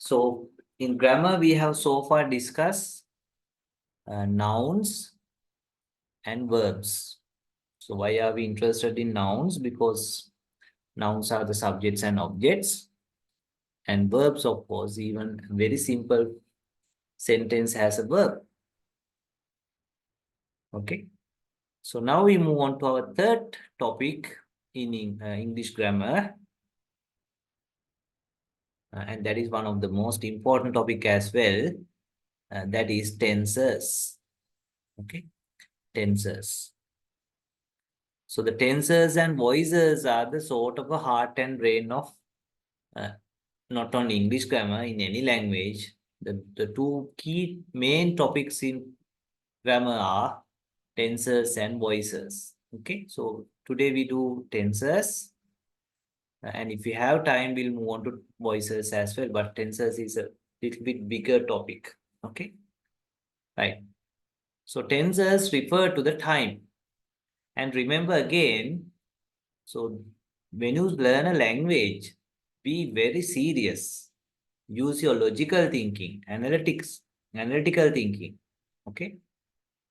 So in grammar, we have so far discussed nouns and verbs. So why are we interested in nouns? Because nouns are the subjects and objects, and verbs, of course, even a very simple sentence has a verb. Okay. So now we move on to our third topic in English grammar. And that is one of the most important topic as well. That is tenses. Okay, tenses. So the tenses and voices are the sort of a heart and brain of not only English grammar, in any language. The two key main topics in grammar are tenses and voices. Okay, so today we do tenses. And if we have time, we'll move on to voices as well. But tenses is a little bit bigger topic. Okay, right. So tenses refer to the time. And remember again, so when you learn a language, be very serious. Use your logical thinking, analytical thinking. Okay.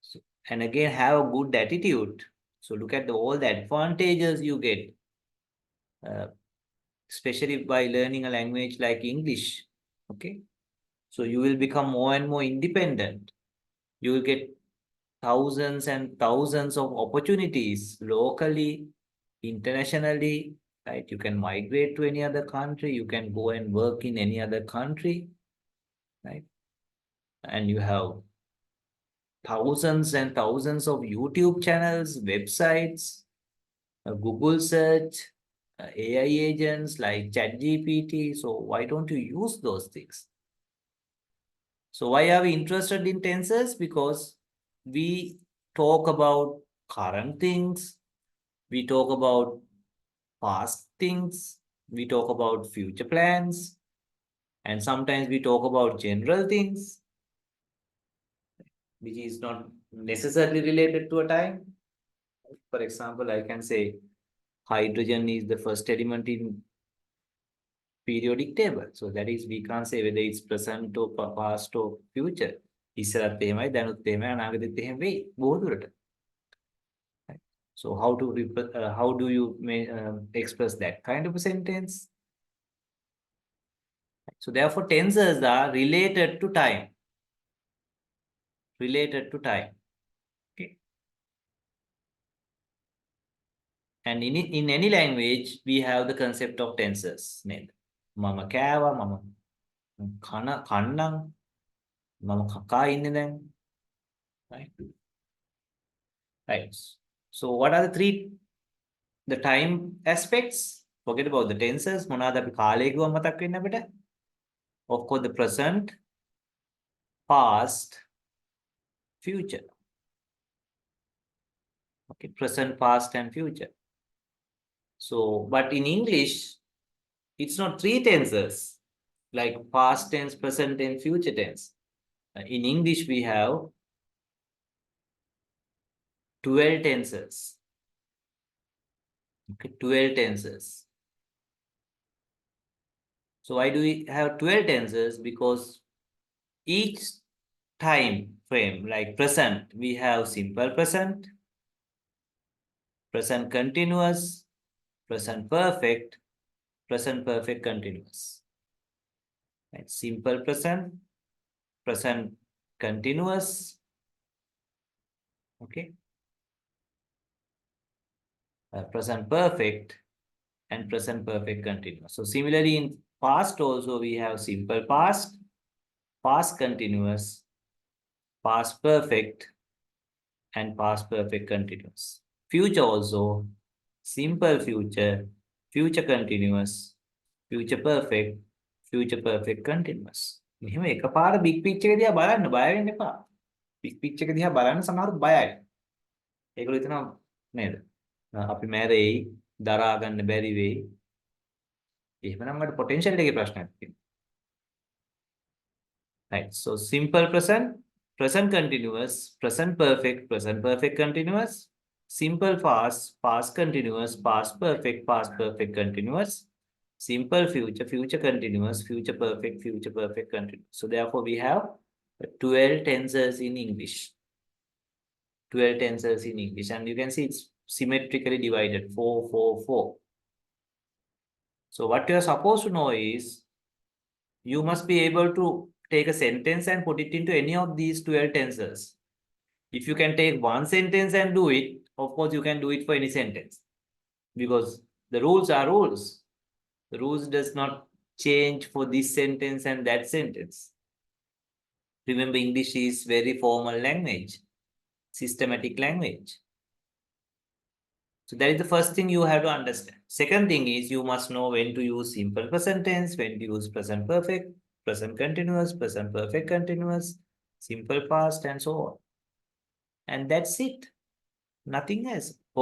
So, and again, have a good attitude. So look at all the advantages you get, especially by learning a language like English. Okay. So you will become more and more independent. You will get thousands and thousands of opportunities locally, internationally, right? You can migrate to any other country. You can go and work in any other country, right? And you have thousands and thousands of YouTube channels, websites, Google search, AI agents like ChatGPT. So why don't you use those things? So why are we interested in tenses? Because we talk about current things, we talk about past things, we talk about future plans, and sometimes we talk about general things, which is not necessarily related to a time. For example, I can say hydrogen is the first element in periodic table. So that is, we can't say whether it's present or past or future. ඉස්සරත් එහෙමයි දැනුත් එහෙමයි අනාගතෙත් එහෙම වෙයි බොහෝ දුරට. So how do you express that kind of a sentence? So therefore tenses are related to time. Related to time. Okay. And in any language, we have the concept of tenses. Mama kava, mama kannang, mama kaka inne දැන්. Right? Right. So what are the time aspects? Forget about the tenses. මොනවාද අපි කාලය කිව්වම මතක් වෙන්නේ අපිට? Of course, the present, past, future. Okay, present, past, and future. So, but in English, it's not three tenses like past tense, present tense, future tense. In English, we have 12 tenses. Okay, 12 tenses. So why do we have 12 tenses? Because each time frame, like present, we have simple present, present continuous, present perfect, present perfect continuous. Right? Simple present, present continuous, okay, present perfect, and present perfect continuous. So similarly in past also we have simple past, past continuous, past perfect, and past perfect continuous. Future also simple future, future continuous, future perfect, future perfect continuous. මෙහෙම එකපාර big picture එක දිහා බලන්න බය වෙන්න එපා. big picture එක දිහා බලන්න සමහරවිට බයයි. ඒගොල්ලෝ හිතනවා නේද? අපි මැරෙයි, දරා ගන්න බැරි වෙයි. එහෙමනම් වල potential එකේ ප්‍රශ්නයක් තියෙනවා. Right. So simple present, present continuous, present perfect continuous, simple past, past continuous, past perfect continuous, simple future, future continuous, future perfect, continuous. So therefore, we have 12 tensors in English. 12 tensors in English, and you can see it's symmetrically divided 4, 4, 4. So what you are supposed to know is you must be able to take a sentence and put it into any of these 12 tensors. If you can take one sentence and do it, of course, you can do it for any sentence because the rules are rules. The rules does not change for this sentence and that sentence. Remember, English is very formal language, systematic language. So that is the first thing you have to understand. Second thing is you must know when to use simple present tense, when to use present perfect, present continuous, present perfect continuous, simple past, and so on. And that's it. Nothing else. I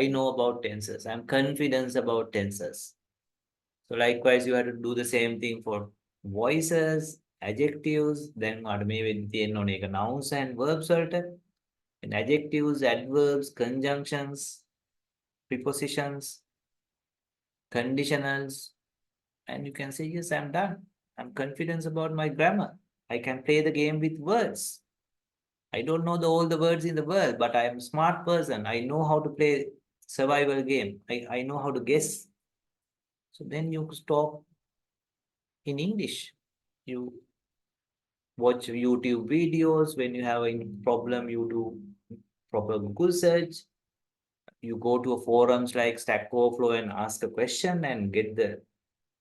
know about tenses. I'm confident about tenses. So likewise, you have to do the same thing for voices, adjectives, then maybe nouns and verbs. And adjectives, adverbs, conjunctions, prepositions, conditionals, and you can say, yes, I'm done. I'm confident about my grammar. I can play the game with words. I don't know all the words in the world, but I am a smart person. I know how to play survival game. I know how to guess. So then you stop in English. You watch YouTube videos. When you have a problem, you do proper Google search. You go to a forums like Stack Overflow and ask a question and get the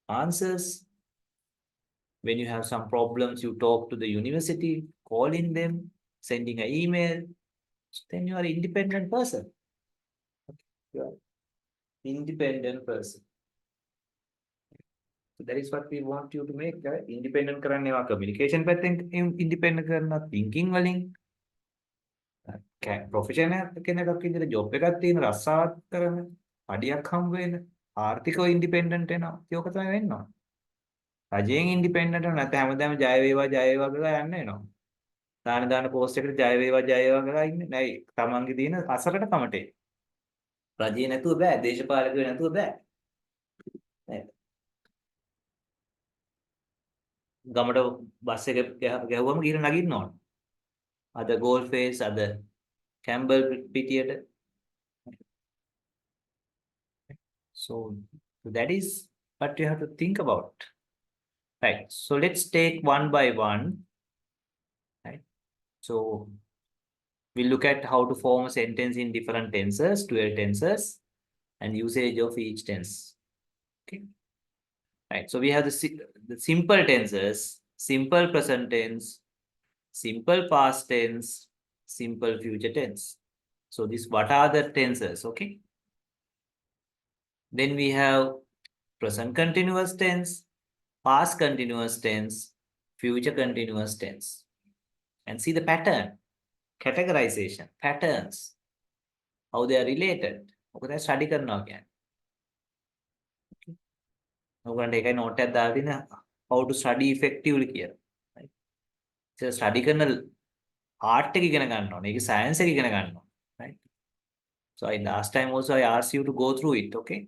answers. When you have some problems, you talk to the university, calling them, sending an email. Then you are an independent person. You are independent person. So that is what we want you to make. Independent කරන්නේ communication පැත්තෙන් independent කරනවා thinking වලින්. Professional කෙනෙක්ක් විදිහට job එකක් තියෙන රස්සාවක් කරන පඩියක් හම්බ වෙන ආර්ථිකව ඉන්ඩිපෙන්ඩන්ට් වෙනවා. ඒක තමයි වෙන්න ඕන. රජයෙන් ඉන්ඩිපෙන්ඩන්ට් වෙනවා නැත්නම් හැමදාම ජය වේවා කියලා යන්න වෙනවා. දාන පෝස්ට් එකට ජය වේවා කියලා ඉන්නේ නැයි තමන්ගේ තියෙන අසරණ කමටේ. රජේ නැතුව බෑ, දේශපාලකයෝ නැතුව බෑ. නේද? ගමට බස් එක ගැහුවම ගිහින් නගින්න ඕන. අද ගෝල් ෆේස් අද Campbell පිටියට. So that is what you have to think about. Right. So let's take one by one. Right. So we'll look at how to form a sentence in different tenses, 12 tenses, and usage of each tense. Okay. Right. So we have the simple tenses, simple present tense, simple past tense, simple future tense. So what are the tenses? Okay. Then we have present continuous tense, past continuous tense, future continuous tense. And see the pattern, categorization, patterns, how they are related. Okay, study කරනවා කියන්නේ. ඔයගොල්ලන්ට ඒකයි note එකක් දාලා තියෙන how to study effectively කියලා. Right? So study කරන art එක ඉගෙන ගන්න ඕනේ. ඒකේ science එක ඉගෙන ගන්න ඕනේ. Right? So last time also I asked you to go through it, okay?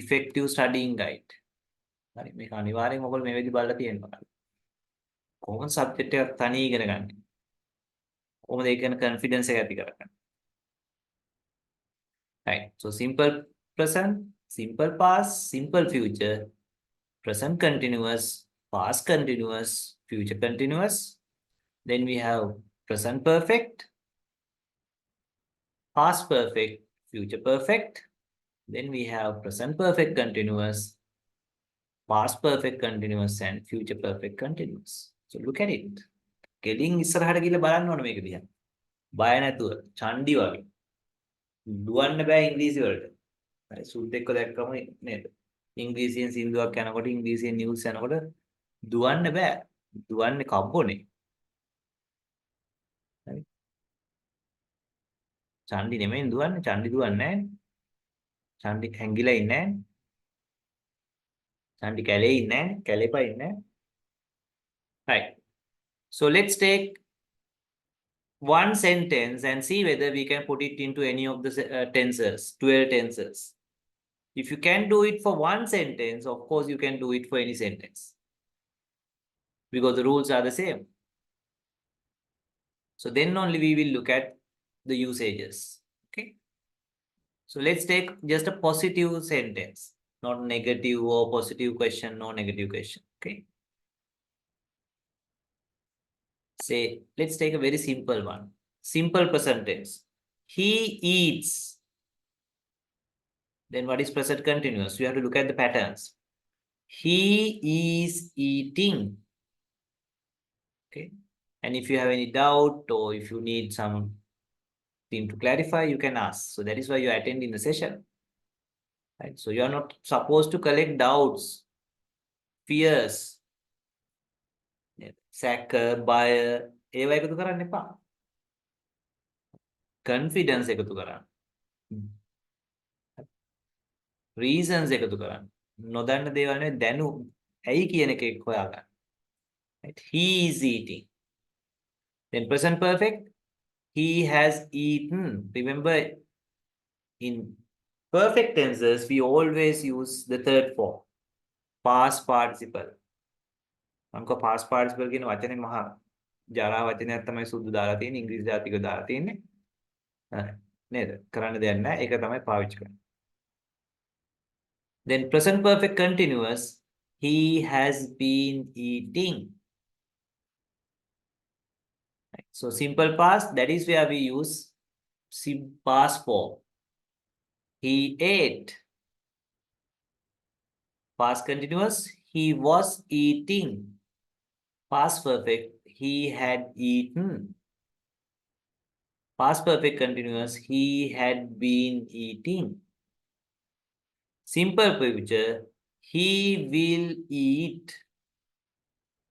Effective studying guide. හරි මේක අනිවාර්යෙන් ඔයගොල්ලෝ මේ විදිහ බලලා තියෙනවා. කොහොමද සබ්ජෙක්ට් එකක් තනිය ඉගෙන ගන්න? කොහොමද ඒක ගැන confidence එක ඇති කරගන්නේ? Right. So simple present, simple past, simple future, present continuous, past continuous, future continuous. Then we have present perfect, past perfect, future perfect. Then we have present perfect continuous, past perfect continuous, and future perfect continuous. So look at it. ගෙලින් ඉස්සරහට ගිහලා බලන්න ඕනේ මේක දිහා. බය නැතුව, චණ්ඩි වගේ. දුවන්න බෑ ඉංග්‍රීසි වලට. හරි සුද්දෙක්ව දැක්කම නේද? ඉංග්‍රීසියෙන් සින්දුවක් යනකොට ඉංග්‍රීසියෙන් නිවුස් යනකොට දුවන්න බෑ. දුවන්නේ කබ්බෝනේ. හරි. චණ්ඩි නෙමෙයි දුවන්නේ. චණ්ඩි දුවන්නේ නැහැ. චණ්ඩි හැංගිලා ඉන්නේ නැහැ. චණ්ඩි කැලේ ඉන්නේ නැහැ. කැලේපා ඉන්නේ නැහැ. Right. So let's take one sentence and see whether we can put it into any of the tensors, 12 tensors. If you can do it for one sentence, of course, you can do it for any sentence because the rules are the same. So then only we will look at the usages. Okay. So let's take just a positive sentence, not negative or positive question, no negative question. Okay. Say, let's take a very simple one. Simple present tense. He eats. Then what is present continuous? You have to look at the patterns. He is eating. Okay. And if you have any doubt or if you need something to clarify, you can ask. So that is why you attend in the session. Right? So you are not supposed to collect doubts, fears, sacker, buyer. ඒවා එකතු කරන්න එපා. Confidence එකතු කරන්න. Reasons එකතු කරන්න. නොදන්න දේවල් නෙවෙයි දැනු ඇයි කියන එක හොයාගන්න. Right? He is eating. Then present perfect. He has eaten. Remember, in perfect tenses, we always use the third form. Past participle. हमको past participle කියන වචනේ මහා ජරා වචනයක් තමයි සුදු දාලා තියෙන්නේ ඉංග්‍රීසි ජාතික දාලා තියෙන්නේ. නේද? කරන්න දෙයක් නැහැ. ඒක තමයි පාවිච්චි කරන්නේ. Then present perfect continuous. He has been eating. Right? So simple past, that is where we use past form. He ate. Past continuous. He was eating. Past perfect. He had eaten. Past perfect continuous. He had been eating. Simple future. He will eat.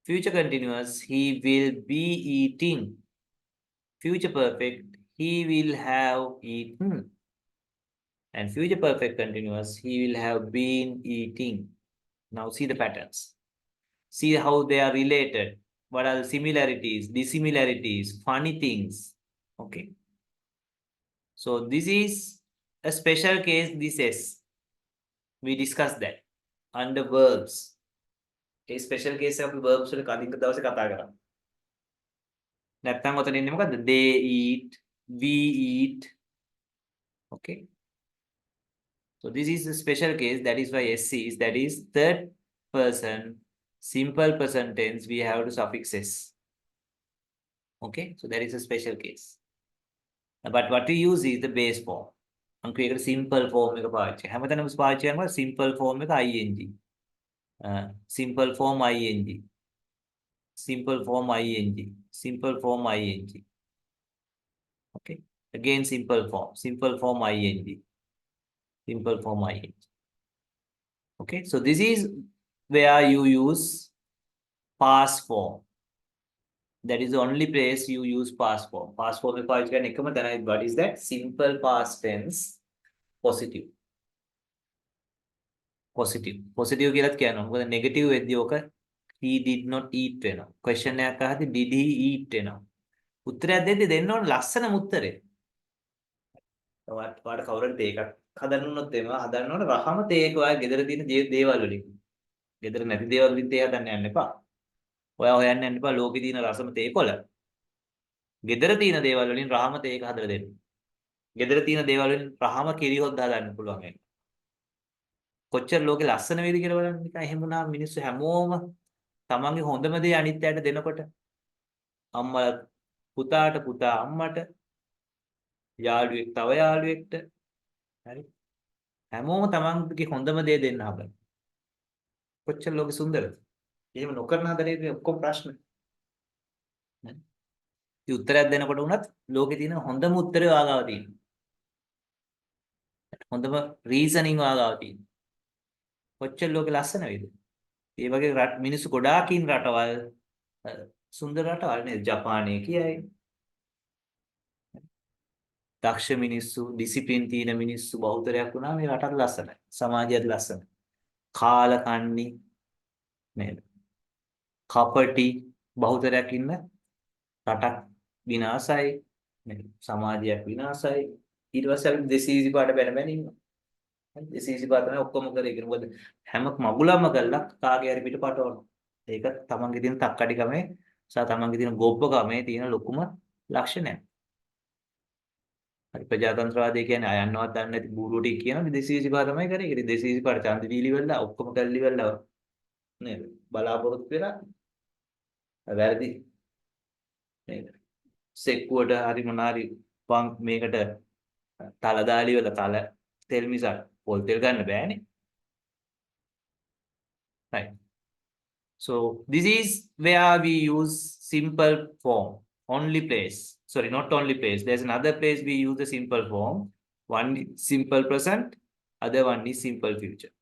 Future continuous. He will be eating. Future perfect. He will have eaten. And future perfect continuous. He will have been eating. Now see the patterns. See how they are related. What are the similarities, dissimilarities, funny things. Okay. So this is a special case, this is. We discussed that under verbs. A special case of verbs වල කලින් දවසේ කතා කරා. නැත්තම් ඔතන ඉන්නේ මොකද්ද? They eat, we eat. Okay. So this is a special case. That is why SC is, that is third person, simple present tense. We have to suffix S. Okay. So that is a special case. But what we use is the base form. I'm creating simple form එක පාවිච්චි. හැමතැනම පාවිච්චි කරනවා simple form එක ing. Simple form ing. Simple form ing. Simple form ing. Okay. Again simple form. Simple form ing. Simple form ing. Okay. So this is where you use past form. That is the only place you use past form. Past form එක පාවිච්චි කරන එකම තැනයි. What is that? Simple past tense. Positive. Positive. Positive කියලාත් කියනවා. මොකද negative වෙද්දී ඔක he did not eat වෙනවා. Question එකක් අහද්දී did he eat වෙනවා. උත්තරයක් දෙද්දී දෙන්න ඕන ලස්සනම උත්තරේ. ඔයාට කවුරුත් ඒකක් හදන්න උනොත් එම හදන්න ඕන රහම තේක ඔයා ගෙදර තියෙන දේවල් වලින්. ගෙදර නැති දේවල් වලින් තේ හදන්න යන්න එපා. ඔයා හොයන්න යන්න එපා ලෝකේ තියෙන රසම තේකොළ. ගෙදර තියෙන දේවල් වලින් රහම තේක හදලා දෙන්න. ගෙදර තියෙන දේවල් වලින් රහම කිරි හොද්ද හදන්න පුළුවන් වෙනවා. කොච්චර ලෝකේ ලස්සන වේද කියලා බලන්න නිකන් එහෙම වුණා මිනිස්සු හැමෝම තමන්ගේ හොඳම දේ අනිත් අයට දෙනකොට අම්මා පුතාට පුතා අම්මට යාළුවෙක් තව යාළුවෙක්ට හරි හැමෝම තමන්ගේ හොඳම දේ දෙන්න හදන කොච්චර ලෝකෙ සුන්දරද එහෙම නොකරන හදන්නේ ඔක්කොම ප්‍රශ්න නේ ඉතින් උත්තරයක් දෙනකොට උනත් ලෝකේ තියෙන හොඳම උත්තරය ඔයාගාව තියෙනවා හොඳම රීසනින් ඔයාගාව තියෙනවා කොච්චර ලෝකෙ ලස්සන වේද ඒ වගේ මිනිස්සු ගොඩාක් ඉන්න රටවල් සුන්දර රටවල් නේද ජපානයේ කියයි දක්ෂ මිනිස්සු ඩිසිප්ලින් තියෙන මිනිස්සු බෞද්ධරයක් වුණා මේ රටත් ලස්සනයි සමාජයත් ලස්සනයි කාලකන්ණි නේද කපටි බෞද්ධරයක් ඉන්න රටක් විනාශයි. සමාජයක් විනාශයි. ඊට පස්සේ අපි දෙසීසි පාට බැන බැන ඉන්නවා. දෙසීසි පාට තමයි ඔක්කොම කරේ. ඒක මොකද හැම මගුලම කළා කාගේ හරි පිට පටවනවා. ඒක තමන්ගේ තියෙන තක්කඩිකමේ සහ තමන්ගේ තියෙන ගොබ්බකමේ තියෙන ලොකුම ලක්ෂණයක්. හරි ප්‍රජාතන්ත්‍රවාදී කියන්නේ අයන්නවත් දන්නේ නැති බූරුව ටික කියන දෙසීසි පාට තමයි කරේ. ඒක දෙසීසි පාට ඡන්ද දීලි වෙලා ඔක්කොම කල්ලි වෙලා නේද? බලාපොරොත්තු වෙලා වැරදි නේද? සෙක්කුවට හරි මොනාරි මේකට තල දාලි වල තල තෙල් මිසක් පොල් තෙල් ගන්න බෑනේ. Right. So this is where we use simple form. Only place. Sorry, not only place. There's another place we use the simple form. One is simple present, other one is simple future.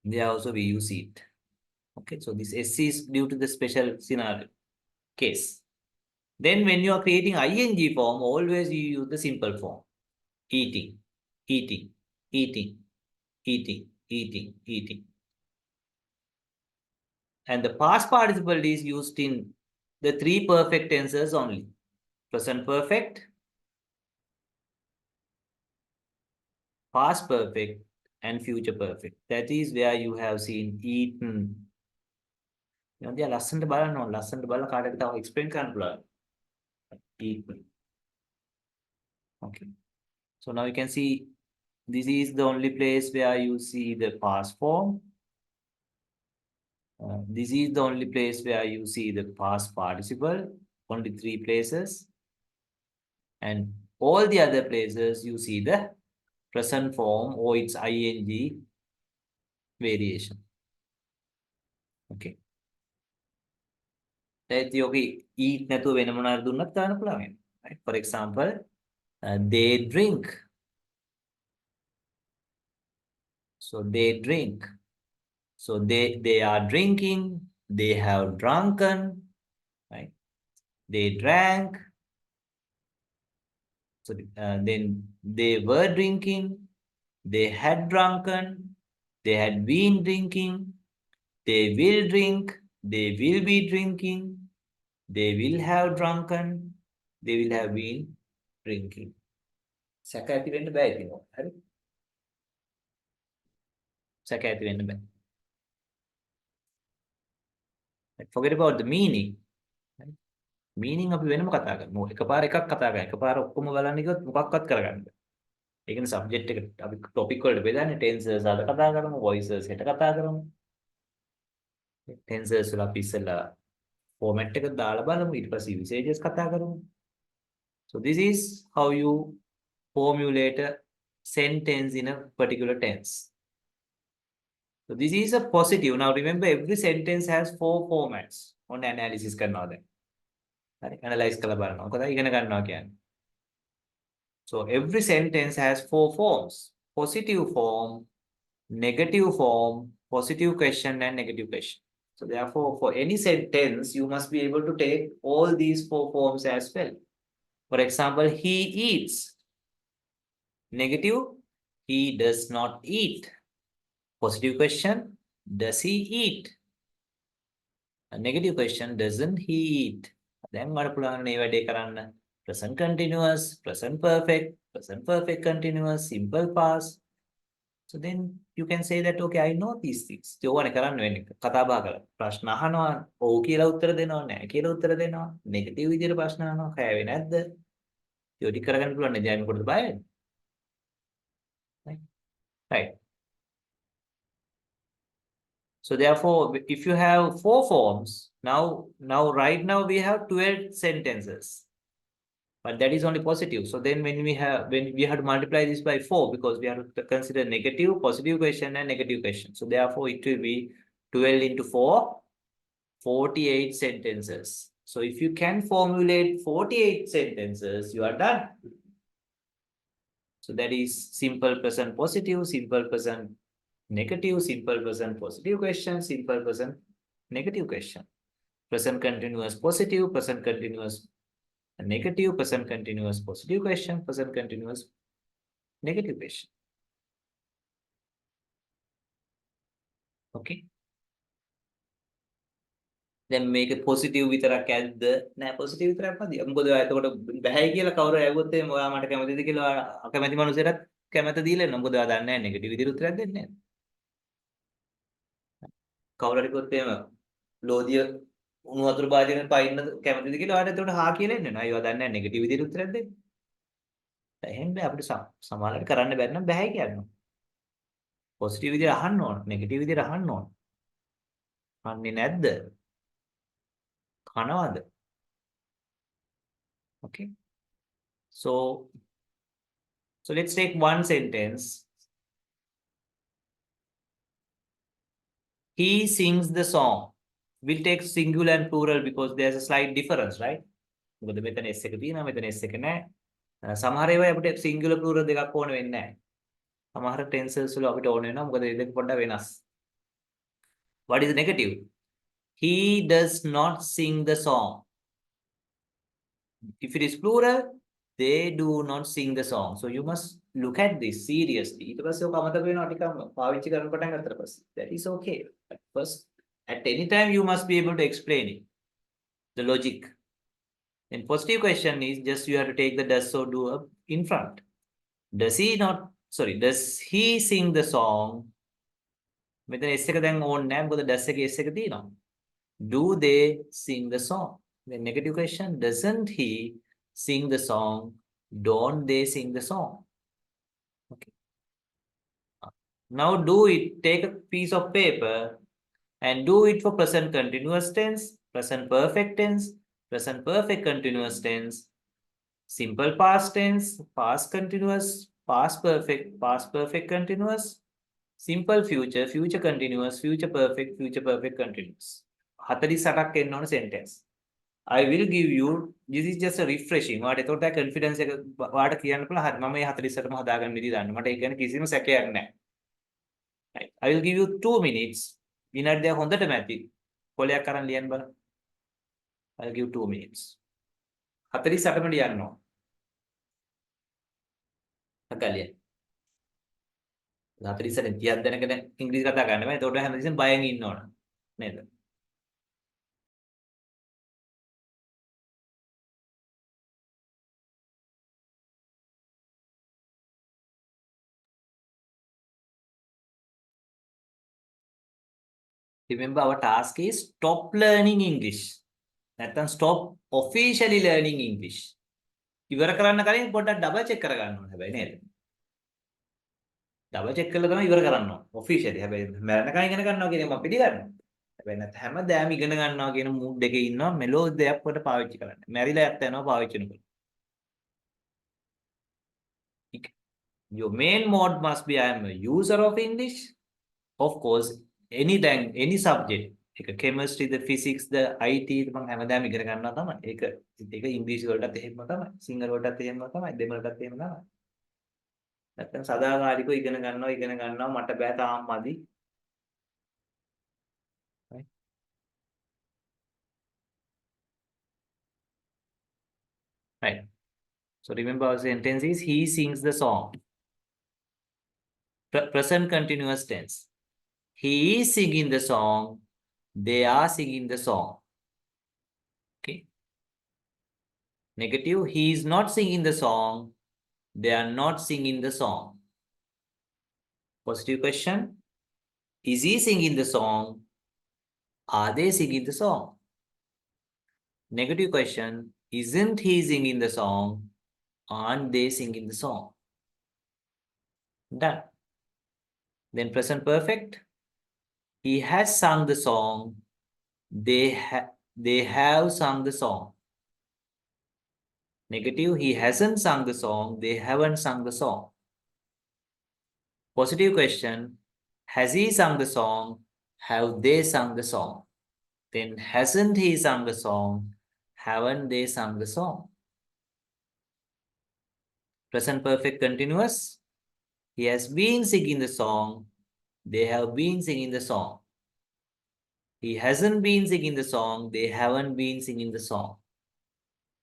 There also we use it. Okay, so this S is due to the special scenario case. Then when you are creating ing form, always you use the simple form. Eating, eating, eating, eating, eating, eating. And the past participle is used in the three perfect tenses only. Present perfect, past perfect, and future perfect. That is where you have seen eaten. You know, they are lesson to bala no lesson to bala card explain can eaten. Okay. So now you can see this is the only place where you see the past form. This is the only place where you see the past participle, only three places. And all the other places you see the present form or its ing variation. Okay. That you eat නැතුව වෙන මොනවාරි දුන්නත් දාන්න පුළුවන්. Right? For example, they drink. So they drink. So they are drinking, they have drunken, right? They drank. So then they were drinking, they had drunken, they had been drinking, they will drink, they will be drinking, they will have drunken, they will have been drinking. සැක ඇති වෙන්න බෑ ඉතින්. හරි? සැක ඇති වෙන්න බෑ. Forget about the meaning. Right? Meaning අපි වෙනම කතා කරමු. එකපාර එකක් කතා කරා. එකපාර ඔක්කොම බලන්න ගියොත් මොකක්වත් කරගන්න බෑ. ඒ කියන්නේ සබ්ජෙක්ට් එක අපි ටොපික් වලට බෙදන්නේ ටෙන්සර්ස් අද කතා කරමු, වොයිසස් හෙට කතා කරමු. ටෙන්සර්ස් වල අපි ඉස්සෙල්ලා ෆෝමැට් එක දාලා බලමු. ඊට පස්සේ යුසේජස් කතා කරමු. So this is how you formulate a sentence in a particular tense. So this is a positive. Now remember every sentence has four formats. On analysis කරනවා දැන්. හරි analyze කරලා බලනවා. මොකද ඉගෙන ගන්නවා කියන්නේ. So every sentence has four forms. Positive form, negative form, positive question and negative question. So therefore for any sentence you must be able to take all these four forms as well. For example, he eats. Negative, he does not eat. Positive question, does he eat? A negative question, doesn't he eat? Then what පුළුවන් මේ වැඩේ කරන්න? Present continuous, present perfect continuous, simple past. So then you can say that okay I know these things. ඒවනේ කරන්න වෙන්නේ. කතා බහ කරලා. ප්‍රශ්න අහනවා. ඔව් කියලා උත්තර දෙනවා, නැහැ කියලා උත්තර දෙනවා. නෙගටිව් විදිහට ප්‍රශ්න අහනවා. කෑවේ නැද්ද? ඒ ටික කරගන්න පුළුවන් නේද? අපි මොකටද බය වෙන්නේ? Right? Right. So therefore, if you have four forms, right now we have 12 sentences, but that is only positive. So then when we have to multiply this by 4 because we have to consider negative, positive question and negative question. So therefore it will be 12 into 4, 48 sentences. So if you can formulate 48 sentences, you are done. So that is simple present positive, simple present negative, simple present positive question, simple present negative question. Present continuous positive, present continuous negative, present continuous positive question, present continuous negative question. Okay. දැන් මේක positive විතරක් ඇද්ද? නෑ positive විතරක් මදි. මොකද ඔයා එතකොට බැහැයි කියලා කවුරු ඇහුවොත් එහෙම ඔයා මට කැමතිද කියලා ඔයා අකමැති මනුස්සයරත් කැමැත දීලා එන්න. මොකද ඔයා දන්නේ නැහැ නෙගටිව් විදිහට උත්තරයක් දෙන්නේ නැහැ. කවුරු හරි කිව්වොත් එහෙම ලෝදිය උණු වතුර භාජනයට පයින්න කැමතිද කියලා ඔයාට එතකොට හා කියලා එන්න. නෑ. ඔයා දන්නේ නැහැ නෙගටිව් විදිහට උත්තරයක් දෙන්න. එහෙනම් බෑ අපිට සමානලට කරන්න බැරි නම් බැහැයි කියන්න. පොසිටිව් විදිහට අහන්න ඕන. නෙගටිව් විදිහට අහන්න ඕන. අහන්නේ නැද්ද? කනවද? Okay. So let's take one sentence. He sings the song. We'll take singular and plural because there's a slight difference, right? මොකද මෙතන S එක තියෙනවා මෙතන S එක නැහැ. සමහර ඒවා අපිට singular plural දෙකක් ඕන වෙන්නේ නැහැ. සමහර tenses වල අපිට ඕන වෙනවා මොකද මේ දෙක පොඩ්ඩක් වෙනස්. What is negative? He does not sing the song. If it is plural, they do not sing the song. So you must look at this seriously. ඊට පස්සේ ඔක අමතක වෙනවා ටිකක් පාවිච්චි කරන පටන් ගත්තට පස්සේ. That is okay. But first, at any time you must be able to explain it. The logic. And positive question is just you have to take the does or do up in front. Does he sing the song? මෙතන S එක දැන් ඕනේ නැහැ මොකද does එකේ S එක තියෙනවා. Do they sing the song? The negative question, doesn't he sing the song? Don't they sing the song? Okay. Now do it. Take a piece of paper and do it for present continuous tense, present perfect tense, present perfect continuous tense, simple past tense, past continuous, past perfect continuous, simple future, future continuous, future perfect continuous. 48ක් එන්න ඕන sentence. I will give you, this is just a refreshing. වාට එතකොට confidence එක වාට කියන්න පුළුවන් හරි මම මේ 48ටම හදාගන්න විදිහ දන්න. මට ඒක ගැන කිසිම සැකයක් නැහැ. Right. I will give you 2 minutes. විනාඩි දෙක හොඳටම ඇති. කොලයක් අරන් ලියන්න බලන්න. I'll give 2 minutes. 48ම ලියන්න ඕන. අකලිය. 48න් 30ක් දැනගෙන ඉංග්‍රීසි කතා කරන්න බෑ. එතකොට හැමතිස්සෙම බයෙන් ඉන්න ඕන. නේද? Remember, our task is stop learning English. නැත්නම් stop officially learning English. ඉවර කරන්න කලින් පොඩ්ඩක් ඩබල් චෙක් කරගන්න ඕනේ හැබැයි නේද? ඩබල් චෙක් කරලා තමයි ඉවර කරන්න ඕනේ. officially. හැබැයි මරණකම් ඉගෙන ගන්නවා කියන එක මම පිළිගන්නවා. හැබැයි නැත්නම් හැමදාම ඉගෙන ගන්නවා කියන mood එකේ ඉන්නවා මෙලෝ දෙයක් කොට පාවිච්චි කරන්න. මැරිලා යත් යනවා පාවිච්චි කරනකොට. Your main mode must be I am a user of English. Of course, anytime, any subject. ඒක chemistry, the physics, the IT මම හැමදාම ඉගෙන ගන්නවා තමයි. ඒක ඉංග්‍රීසි වලටත් එහෙම තමයි. සිංහල වලටත් එහෙම තමයි. දෙමළටත් එහෙම තමයි. නැත්නම් සදාකාලිකව ඉගෙන ගන්නවා මට බෑ තාම මදි. Right? Right. So remember our sentence is he sings the song. Present continuous tense. He is singing the song. They are singing the song. Okay. Negative. He is not singing the song. They are not singing the song. Positive question. Is he singing the song? Are they singing the song? Negative question. Isn't he singing the song? Aren't they singing the song? Done. Then present perfect. He has sung the song. They have sung the song. Negative. He hasn't sung the song. They haven't sung the song. Positive question. Has he sung the song? Have they sung the song? Then hasn't he sung the song? Haven't they sung the song? Present perfect continuous. He has been singing the song. They have been singing the song. He hasn't been singing the song. They haven't been singing the song.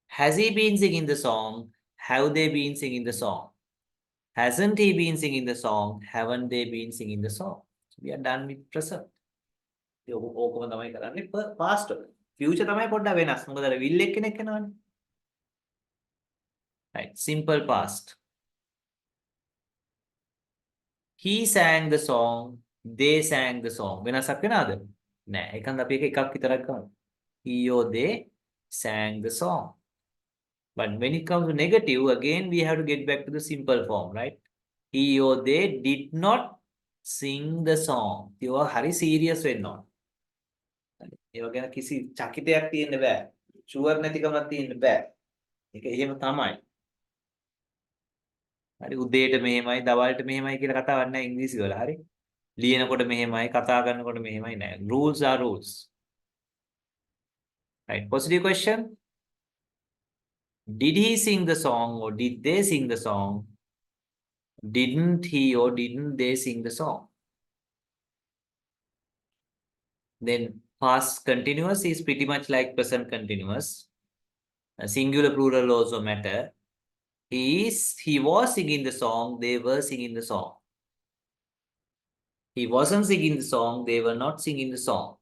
Has he been singing the song? Have they been singing the song? Hasn't he been singing the song? Haven't they been singing the song? So we are done with present. ඕකම තමයි කරන්නේ past. Future තමයි පොඩ්ඩක් වෙනස්. මොකද අර will එක්කෙනෙක් එනවනේ. Right. Simple past. He sang the song. They sang the song. වෙනසක් වෙනවද? නෑ. ඒකන්ද අපි එකක් විතරක් ගමු. He or they sang the song. But when it comes to negative, again we have to get back to the simple form, right? He or they did not sing the song. ඒවා හරි serious වෙන්න ඕන. ඒවා ගැන කිසි චකිතයක් තියෙන්න බෑ. Sure නැතිකමක් තියෙන්න බෑ. ඒක එහෙම තමයි. හරි උදේට මෙහෙමයි, දවල්ට මෙහෙමයි කියලා කතාවක් නැහැ ඉංග්‍රීසි වල. හරි. ලියනකොට මෙහෙමයි, කතා කරනකොට මෙහෙමයි නෑ. Rules are rules. Right. Positive question. Did he sing the song or did they sing the song? Didn't he or didn't they sing the song? Then past continuous is pretty much like present continuous. Singular plural also matter. He was singing the song, they were singing the song. He wasn't singing the song, they were not singing the song.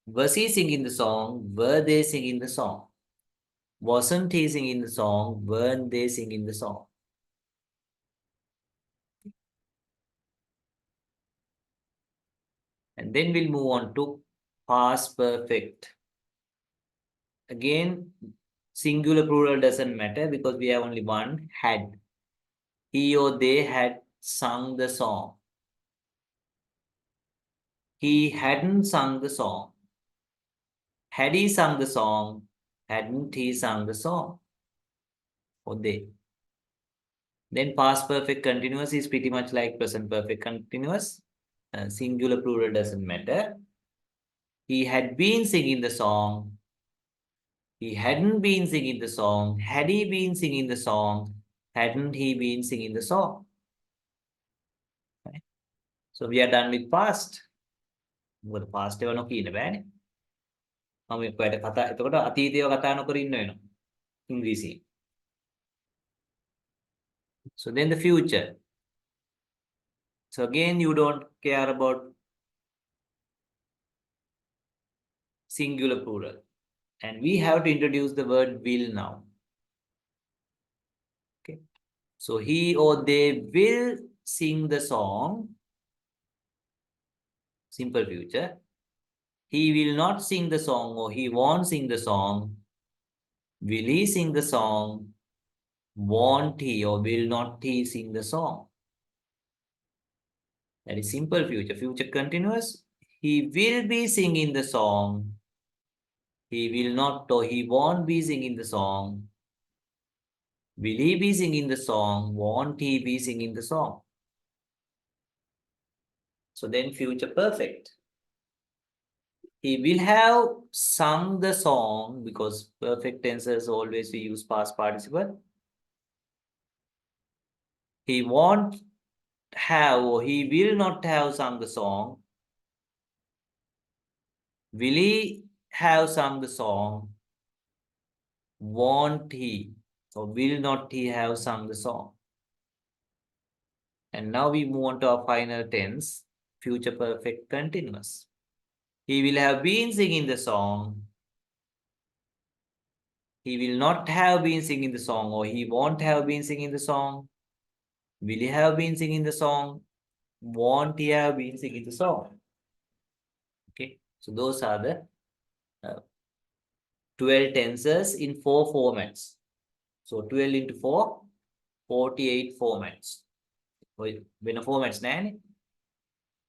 Was he singing the song? Were they singing the song? Wasn't he singing the song? Weren't they singing the song? And then we'll move on to past perfect. Again, singular plural doesn't matter because we have only one, had. He or they had sung the song. He hadn't sung the song. Had he sung the song? Hadn't he sung the song? Or they. Then past perfect continuous is pretty much like present perfect continuous. Singular plural doesn't matter. He had been singing the song. He hadn't been singing the song. Had he been singing the song? Hadn't he been singing the song? Right? So we are done with past. මොකද past ඒවා නොකියන්න බෑනේ. මම ඔයාලට කතා එතකොට අතීතයව කතා නොකර ඉන්න වෙනවා. ඉංග්‍රීසියෙන්. So then the future. So again you don't care about singular plural. And we have to introduce the word will now. Okay. So he or they will sing the song. Simple future. He will not sing the song or he won't sing the song. Will he sing the song? Won't he or will not he sing the song? That is simple future. Future continuous. He will be singing the song. He will not or he won't be singing the song. Will he be singing the song? Won't he be singing the song? So then future perfect. He will have sung the song because perfect tenses always we use past participle. He won't have or he will not have sung the song. Will he have sung the song? Won't he or will not he have sung the song? And now we move on to our final tense, future perfect continuous. He will have been singing the song. He will not have been singing the song or he won't have been singing the song. Will he have been singing the song? Won't he have been singing the song? Okay, so those are the 12 tenses in 4 formats. So 12 into 4, 48 formats. ඔය වෙන formats නැහැනේ.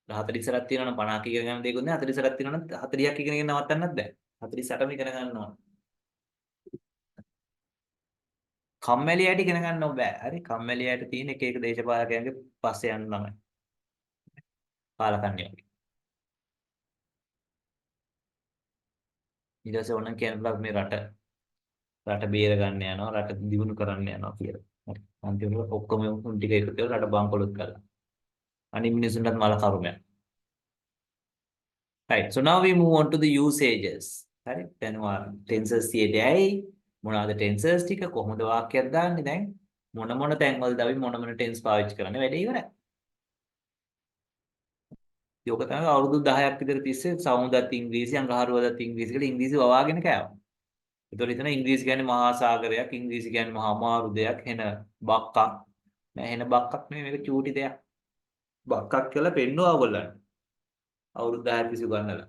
40 ඉස්සරක් තියෙනවා නම් 50ක් ඉගෙන ගන්න දෙයක් නැහැ. 40 ඉස්සරක් තියෙනවා නම් 40ක් ඉගෙනගෙන නවත්තන්නත් බෑ. 48ම ඉගෙන ගන්න ඕන. කම්මැලියට ඉගෙන ගන්න බෑ. හරි. කම්මැලියට තියෙන එක එක දේශපාලකයන්ගේ පස්සේ යන්න තමයි. කාලකන්ණිය වගේ. ඊට පස්සේ ඕනනම් කියන්න පුළුවන් මේ රට බේර ගන්න යනවා, රට දියුණු කරන්න යනවා කියලා. හරි. අන්තිමට ඔක්කොම උන් ටික එකතු කරලා රට බංකොලොත් කරලා. අනිත් මිනිස්සුන්ටත් මල කරුමයක්. Right. So now we move on to the usages. හරි. දැන් ඔයා tenses තියේදී මොනවාද tenses ටික කොහොමද වාක්‍යයක් දාන්නේ දැන් මොන තැන්වලද අපි මොන tense පාවිච්චි කරන්නේ වැඩේ ඉවරයි. යෝක තමයි අවුරුදු 10ක් විතර තිස්සේ සමුදත් ඉංග්‍රීසි අඟහරුවදත් ඉංග්‍රීසි කියලා ඉංග්‍රීසි වවාගෙන කෑවා. ඒතකොට හිතන ඉංග්‍රීසි කියන්නේ මහා සාගරයක්, ඉංග්‍රීසි කියන්නේ මහා අමාරු දෙයක්, හෙන බක්කක්. නෑ හෙන බක්කක් නෙමෙයි මේක චූටි දෙයක්. බක්කක් කියලා පෙන්නුවා ඔයගොල්ලන්ට. අවුරුදු 10ක් තිස්සේ උගන්නලා.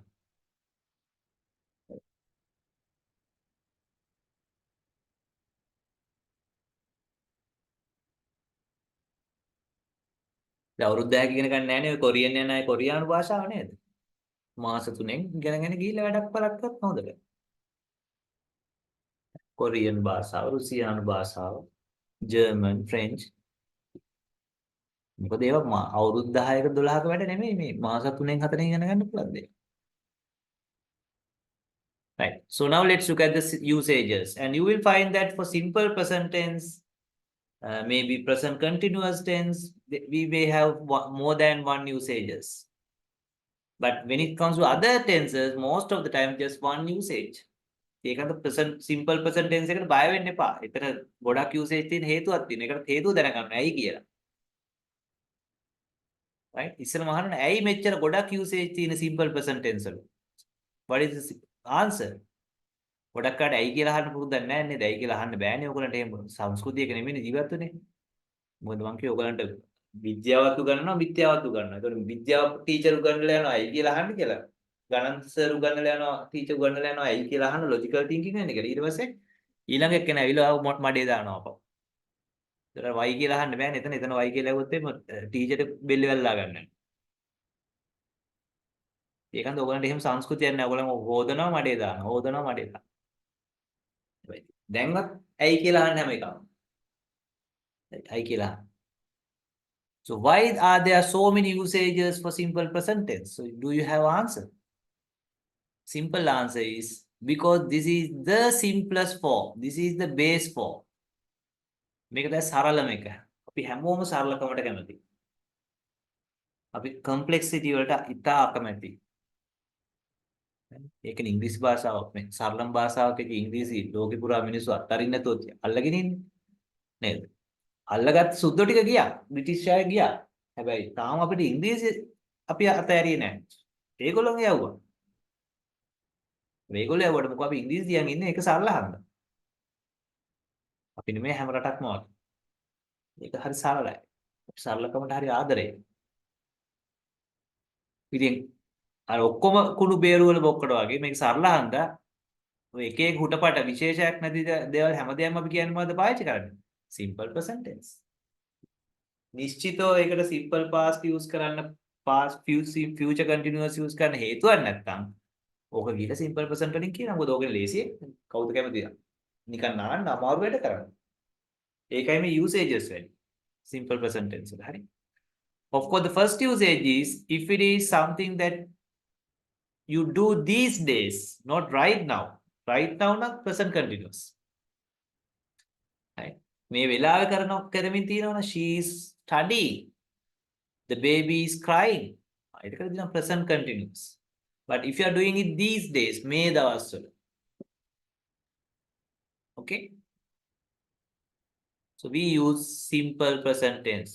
දැන් අවුරුදු 10ක් ඉගෙන ගන්න නෑනේ ඔය කොරියන් යන අය කොරියානු භාෂාව නේද? මාස 3න් ඉගෙනගෙන ගිහිල්ලා වැඩක් පළක් කරත් හොඳට. කොරියන් භාෂාව, රුසියානු භාෂාව, ජර්මන්, ෆ්‍රෙන්ච්. මොකද ඒවා අවුරුදු 10ක 12ක වැඩ නෙමෙයි මේ මාස 3න් 4න් ඉගෙන ගන්න පුළුවන් දේ. Right. So now let's look at the usages and you will find that for simple present tense, maybe present continuous tense, we may have more than one usages. But when it comes to other tenses, most of the time just one usage. ඒකට present simple present tense එකට බය වෙන්න එපා. එතන ගොඩක් usage තියෙන හේතුවක් තියෙන. ඒකට හේතුව දැනගන්න ඇයි කියලා. Right? ඉස්සෙල්ලාම අහන්න ඇයි මෙච්චර ගොඩක් usage තියෙන simple present tense වල? What is the answer? ගොඩක් අයට ඇයි කියලා අහන්න පුරුද්දක් නැහැ නේද? ඇයි කියලා අහන්න බෑනේ ඔයගලන්ට එහෙම සංස්කෘතියක නෙමෙයි ජීවත් වෙන්නේ. මොකද මං කිය ඔයගලන්ට විද්‍යාවත් උගන්වනවා මිත්‍යාවත් උගන්වනවා. ඒතකොට විද්‍යාව ටීචර් උගන්වලා යනවා ඇයි කියලා අහන්න කියලා. ගණන් සර් උගන්වලා යනවා ටීචර් උගන්වලා යනවා ඇයි කියලා අහන්න ලොජිකල් තින්කින් වෙන එක. ඊට පස්සේ ඊළඟ එක්කෙනා ඇවිල්ලා මඩේ දානවා අපව. ඒතර වයි කියලා අහන්න බෑනේ. එතන වයි කියලා ඇහුවොත් එimhe ටීචර්ට බෙල්ල වැල්ලා ගන්නවා. ඒකන්ද ඔයගලන්ට එහෙම සංස්කෘතියක් නැහැ. ඔයගලන් හොදනවා මඩේ දානවා. හොදනවා මඩේ දානවා. දැන්වත් ඇයි කියලා අහන්න හැම එකම. ඇයි කියලා. So why are there so many usages for simple present tense? So do you have answer? Simple answer is because this is the simplest form. This is the base form. මේක තමයි සරලම එක. අපි හැමෝම සරලකමට කැමති. අපි complexity වලට ඉතා අකමැති. ඒකනේ ඉංග්‍රීසි භාෂාවක් මේ සරලම භාෂාවක ඉංග්‍රීසි ලෝකේ පුරා මිනිස්සු අත්හරින්න නැතුව අල්ලගෙන ඉන්නේ නේද? අල්ලගත්ත සුද්ධ ටික ගියා. බ්‍රිටිෂ් අය ගියා. හැබැයි තාම අපිට ඉංග්‍රීසි අපි අතෑරියේ නැහැ. ඒගොල්ලෝ යවුවා. මේගොල්ලෝ යවුවට මොකද අපි ඉංග්‍රීසි දියන් ඉන්නේ ඒක සරල හන්ද. අපි නෙමෙයි හැම රටක්ම වගේ. ඒක හරි සරලයි. අපි සරලකමට හරි ආදරේ. ඉතින් අර ඔක්කොම කුණු බේරුවල බොක්කට වගේ මේක සරල හන්ද ඔය එක එක හුටපට විශේෂයක් නැති දේවල් හැමදේම අපි කියන්නේ මොකද්ද පාවිච්චි කරන්නේ? Simple present tense. නිශ්චිතව ඒකට simple past use කරන්න past future continuous use කරන්න හේතුවක් නැත්නම් ඕක ගිහලා simple present වලින් කියනවා. මොකද ඕකේ ලේසියි. කවුද කැමතිද? නිකන් නාන්න අමාරු වැඩ කරන්නේ. ඒකයි මේ usages වෙන්නේ. Simple present tense වල. හරි. Of course the first usage is if it is something that you do these days, not right now. Right now not present continuous. Right? මේ වෙලාවේ කරමින් තියෙනවනේ she is studying. The baby is crying. ඒකට දෙනවා present continuous. But if you are doing it these days, මේ දවස්වල. Okay? So we use simple present tense.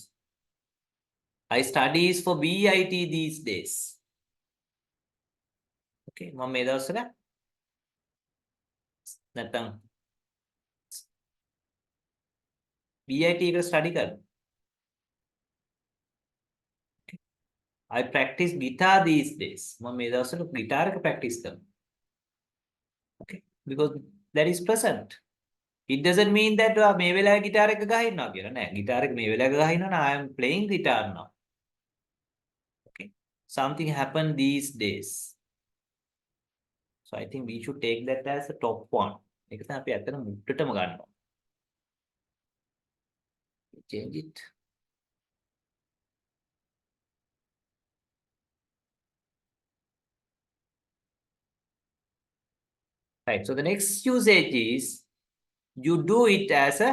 I studies for BIT these days. Okay, මම මේ දවස්වල නැත්තම් BIT එකට study කරනවා. I practice guitar these days. මම මේ දවස්වල ගිටාර එක ප්‍රැක්ටිස් කරනවා. Okay, because that is present. It doesn't mean that මේ වෙලාවේ ගිටාර එක ගහිනවා කියලා. නෑ, ගිටාර එක මේ වෙලාවේ ගහිනවා නම් I am playing guitar now. Okay, something happened these days. So I think we should take that as the top one. ඒක තමයි අපි ඇත්තටම මුට්ටටම ගන්නවා. Change it. Right. So the next usage is you do it as a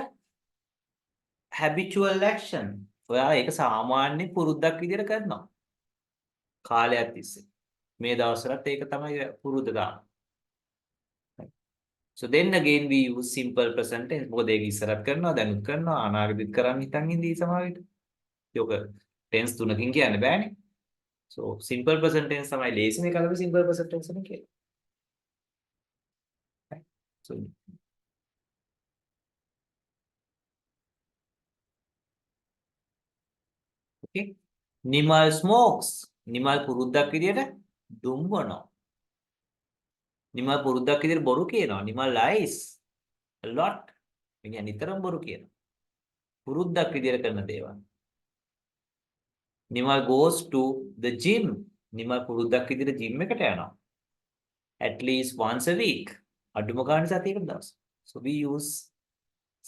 habitual action. ඔයා ඒක සාමාන්‍ය පුරුද්දක් විදිහට කරනවා. කාලයක් තිස්සේ. මේ දවස්වලත් ඒක තමයි පුරුද්ද දාන්න. So then again we use simple present tense. මොකද ඒක ඉස්සරහට කරනවා, දැනුත් කරනවා, අනාගතෙත් කරන්න හිතන් ඉඳී සමහර විට. ඒක tense තුනකින් කියන්න බෑනේ. So simple present tense තමයි ලේසිම එක තමයි simple present tense එක කියලා. Right? So okay. Nimal smokes. Nimal පුරුද්දක් විදියට දුම් බොනවා. නිමල් පුරුද්දක් විදියට බොරු කියනවා. Nimal lies a lot. මිනිහා නිතරම බොරු කියනවා. පුරුද්දක් විදියට කරන දේවල්. Nimal goes to the gym. Nimal පුරුද්දක් විදියට gym එකට යනවා. At least once a week. අඩුම ගානේ සතියකට දවස්. So we use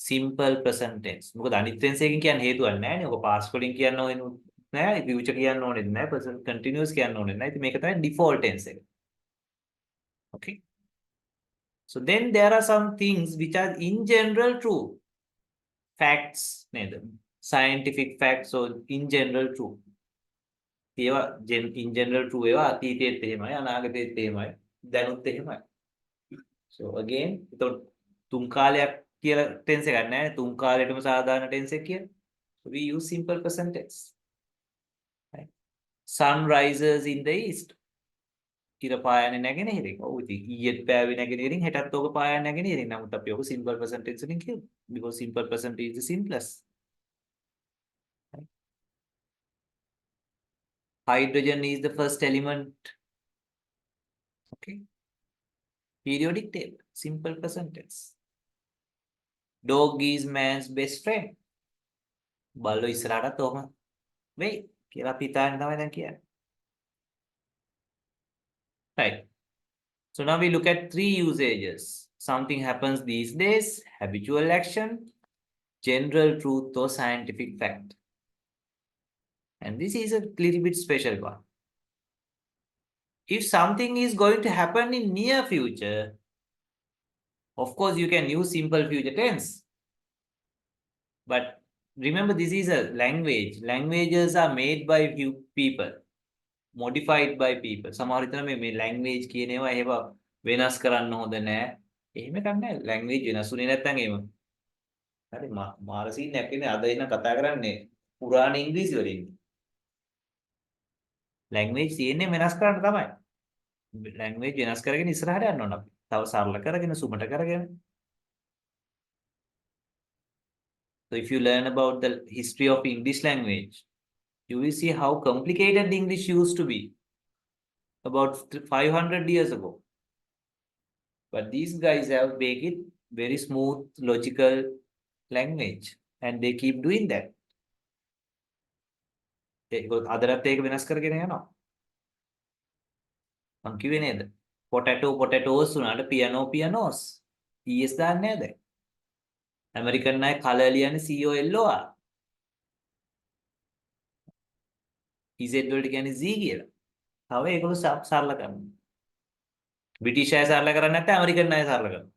simple present tense. මොකද අනිත් tense එකකින් කියන්න හේතුවක් නැහැ නේ. ඔක past වලින් කියන්න ඕනේ නැහැ. future කියන්න ඕනේ නැහැ. present continuous කියන්න ඕනේ නැහැ. ඉතින් මේක තමයි default tense එක. Okay. So then there are some things which are in general true. Facts නේද? Scientific facts or in general true. ඒවා in general true ඒවා අතීතයේත් එහෙමයි අනාගතයේත් එහෙමයි දැනුත් එහෙමයි. So again එතකොට තුන් කාලයක් කියලා tense එකක් නැහැ නේ. තුන් කාලයටම සාධාරණ tense එක කියලා. So we use simple present tense. Right? Sun rises in the east. ඉර පායන්නේ නැගෙනහිරින්. ඔව් ඉතින් ඊයේත් පෑවේ නැගෙනහිරින් හෙටත් ඔක පායන්නේ නැගෙනහිරින්. නමුත් අපි ඔක simple present tense එකෙන් කියමු. Because simple present is the simplest. Right? Hydrogen is the first element. Okay. Periodic table. Simple present tense. Dog is man's best friend. බල්ලෝ ඉස්සරහට තෝම වෙයි කියලා අපි හිතාගෙන තමයි දැන් කියන්නේ. Right. So now we look at three usages. Something happens these days, habitual action, general truth or scientific fact. And this is a little bit special one. If something is going to happen in near future, of course you can use simple future tense. But remember, this is a language. Languages are made by few people. Modified by people. සමහර විතර මේ language කියන ඒවා එහෙම වෙනස් කරන්න හොඳ නැහැ. එහෙම එකක් නැහැ. language වෙනස්ුනේ නැත්නම් එහෙම. හරි මාර සීන් එකක් ඉන්නේ අද එන කතා කරන්නේ පුරාණ ඉංග්‍රීසි වලින්. language තියෙන්නේ වෙනස් කරන්න තමයි. language වෙනස් කරගෙන ඉස්සරහට යන්න ඕන අපි. තව සරල කරගෙන සුමට කරගෙන. So if you learn about the history of English language, you will see how complicated English used to be about 500 years ago. But these guys have made it very smooth, logical language, and they keep doing that. අදටත් ඒක වෙනස් කරගෙන යනවා. මං කිව්වේ නේද? potatoes උනාට pianos. es දාන්නේ නැහැ දැන්. ඇමරිකන් අය කලර් ලියන්නේ COLOR. EZ වලට කියන්නේ Z කියලා. තව ඒගොල්ලෝ සරල කරනවා. බ්‍රිටිෂ් අය සරල කරන්නේ නැත්නම් ඇමරිකන් අය සරල කරනවා.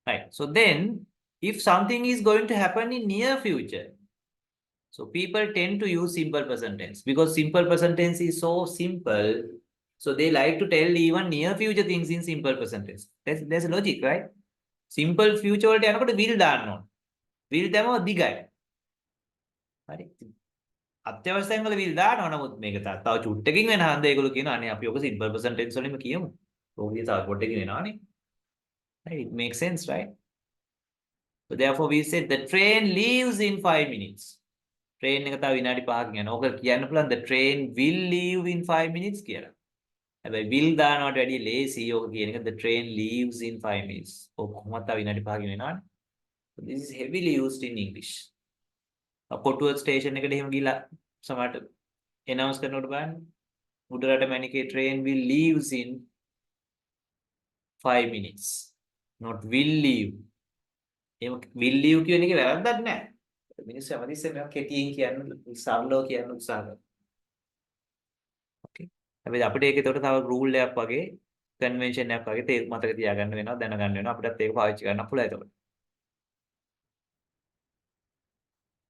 Right. So then, if something is going to happen in near future, so people tend to use simple present tense because simple present tense is so simple. So they like to tell even near future things in simple present tense. There's a logic, right? Simple future වලට යනකොට will දාන්න ඕන. will දැමම දිගයි. හරි. අත්‍යවශ්‍යයෙන් වල will දානවා. නමුත් මේක තව චුට්ටකින් වෙන හන්ද ඒගොල්ලෝ කියනවා අනේ අපි ඔක simple present tense වලින්ම කියමු. ඕකේ තව පොඩ්ඩකින් වෙනවානේ. Right? It makes sense, right? So therefore we said the train leaves in 5 minutes. Train එක තව විනාඩි 5කින් යනවා. ඕක කියන්න පුළුවන් the train will leave in 5 minutes කියලා. හැබැයි will දානවට වැඩිය ලේසි ඕක කියන එක the train leaves in 5 minutes. ඕක කොහොමද තව විනාඩි 5කින් වෙනවනේ. So this is heavily used in English. Kotuwa station එකට එහෙම ගිහලා සමහරට announce කරනකොට බලන්න උඩරට මැනිකේ train will leaves in 5 minutes. Not will leave. එහෙම will leave කියන එකේ වැරද්දක් නැහැ. මිනිස්සු හැමතිස්සෙම මේවා කෙටියෙන් කියන්න සරලව කියන්න උත්සාහ කරනවා. Okay. හැබැයි අපිට ඒක ඒකට තව රූල් එකක් වගේ කන්වෙන්ෂන් එකක් වගේ තේ මතක තියාගන්න වෙනවා දැනගන්න වෙනවා අපිටත් ඒක පාවිච්චි කරන්න පුළුවන් ඒකට.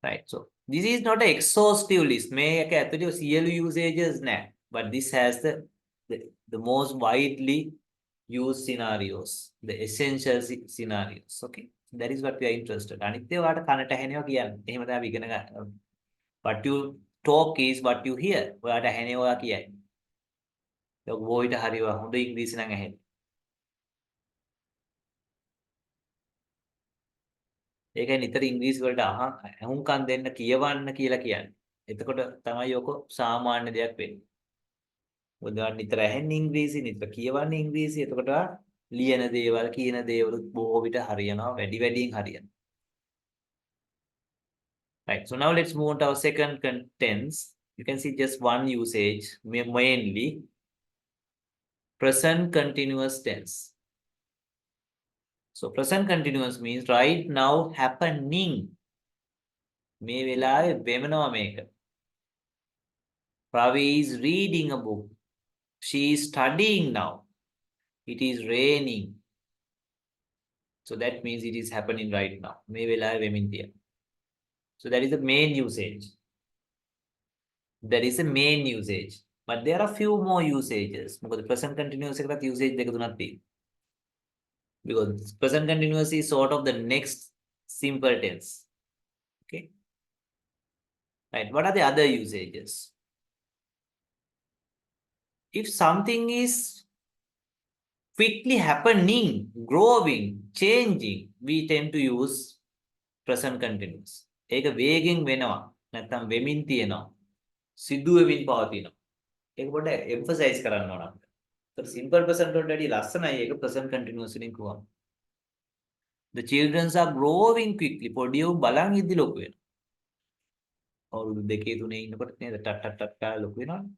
Right. So this is not an exhaustive list. මේක ඇතුලේ සියලු usages නැහැ. But this has the most widely used scenarios, the essential scenarios. Okay. That is what we are interested. අනිත් ඒවාට කනට ඇහෙනවා කියන්නේ. එහෙම තමයි අපි ඉගෙන ගන්න. What you talk is what you hear. ඔයාට ඇහෙනේ ඔයා කියයි. ඒක වෝයිට හරිව හොඳ ඉංග්‍රීසි නම් ඇහෙන්නේ. ඒකයි නිතර ඉංග්‍රීසි වලට අහුම්කම් දෙන්න කියවන්න කියලා කියන්නේ. එතකොට තමයි ඔක සාමාන්‍ය දෙයක් වෙන්නේ. මොකද නිතර ඇහෙන්නේ ඉංග්‍රීසි, නිතර කියවන්නේ ඉංග්‍රීසි. එතකොට ලියන දේවල්, කියන දේවල් බොහෝ විට හරියනවා, වැඩියෙන් හරියනවා. Right. So now let's move on to our second tense. You can see just one usage, mainly present continuous tense. So present continuous means right now happening. මේ වෙලාවේ වෙමනවා මේක. Ravi is reading a book. She is studying now. It is raining. So that means it is happening right now. මේ වෙලාවේ වෙමින් තියෙනවා. So that is the main usage. That is the main usage. But there are few more usages. මොකද present continuous එකකට usage දෙක තුනක් තියෙනවා. Because present continuous is sort of the next simple tense. Okay. Right. What are the other usages? If something is quickly happening, growing, changing, we tend to use present continuous. ඒක වේගෙන් වෙනවා. නැත්නම් වෙමින් තියෙනවා. සිදු වෙමින් පවතිනවා. ඒක පොඩ්ඩක් emphasize කරන්න ඕන අපිට. So simple present වලට වැඩි ලස්සනයි ඒක present continuous වලින් කියවම. The children are growing quickly. පොඩි උන් බලන් ඉද්දි ලොකු වෙනවා. අවුරුදු 2 3 ඉන්නකොට නේද ටක් ටක් ටක් කාලා ලොකු වෙනවනේ.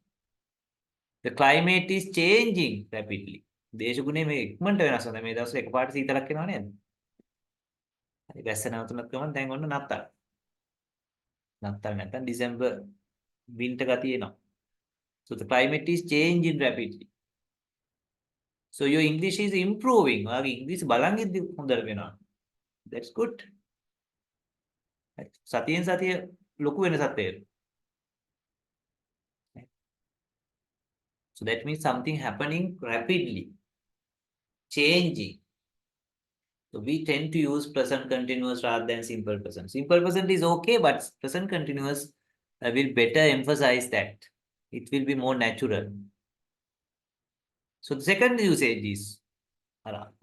The climate is changing rapidly. දේශගුණේ මේ ඉක්මනට වෙනස් වෙනවා. මේ දවස්වල එකපාරට සීතලක් එනවා නේද? හරි වැස්ස නැවතුනත් ගමන් දැන් ඔන්න නත්තල්. නත්තල් නැත්නම් December winter ගතිය එනවා. So the climate is changing rapidly. So your English is improving. ඔයාගේ ඉංග්‍රීසි බලන් ඉද්දි හොඳට වෙනවා. That's good. සතියෙන් සතිය ලොකු වෙනසක් තියෙනවා. So that means something happening rapidly, changing. So we tend to use present continuous rather than simple present. Simple present is okay, but present continuous will better emphasize that. It will be more natural. So the second usage is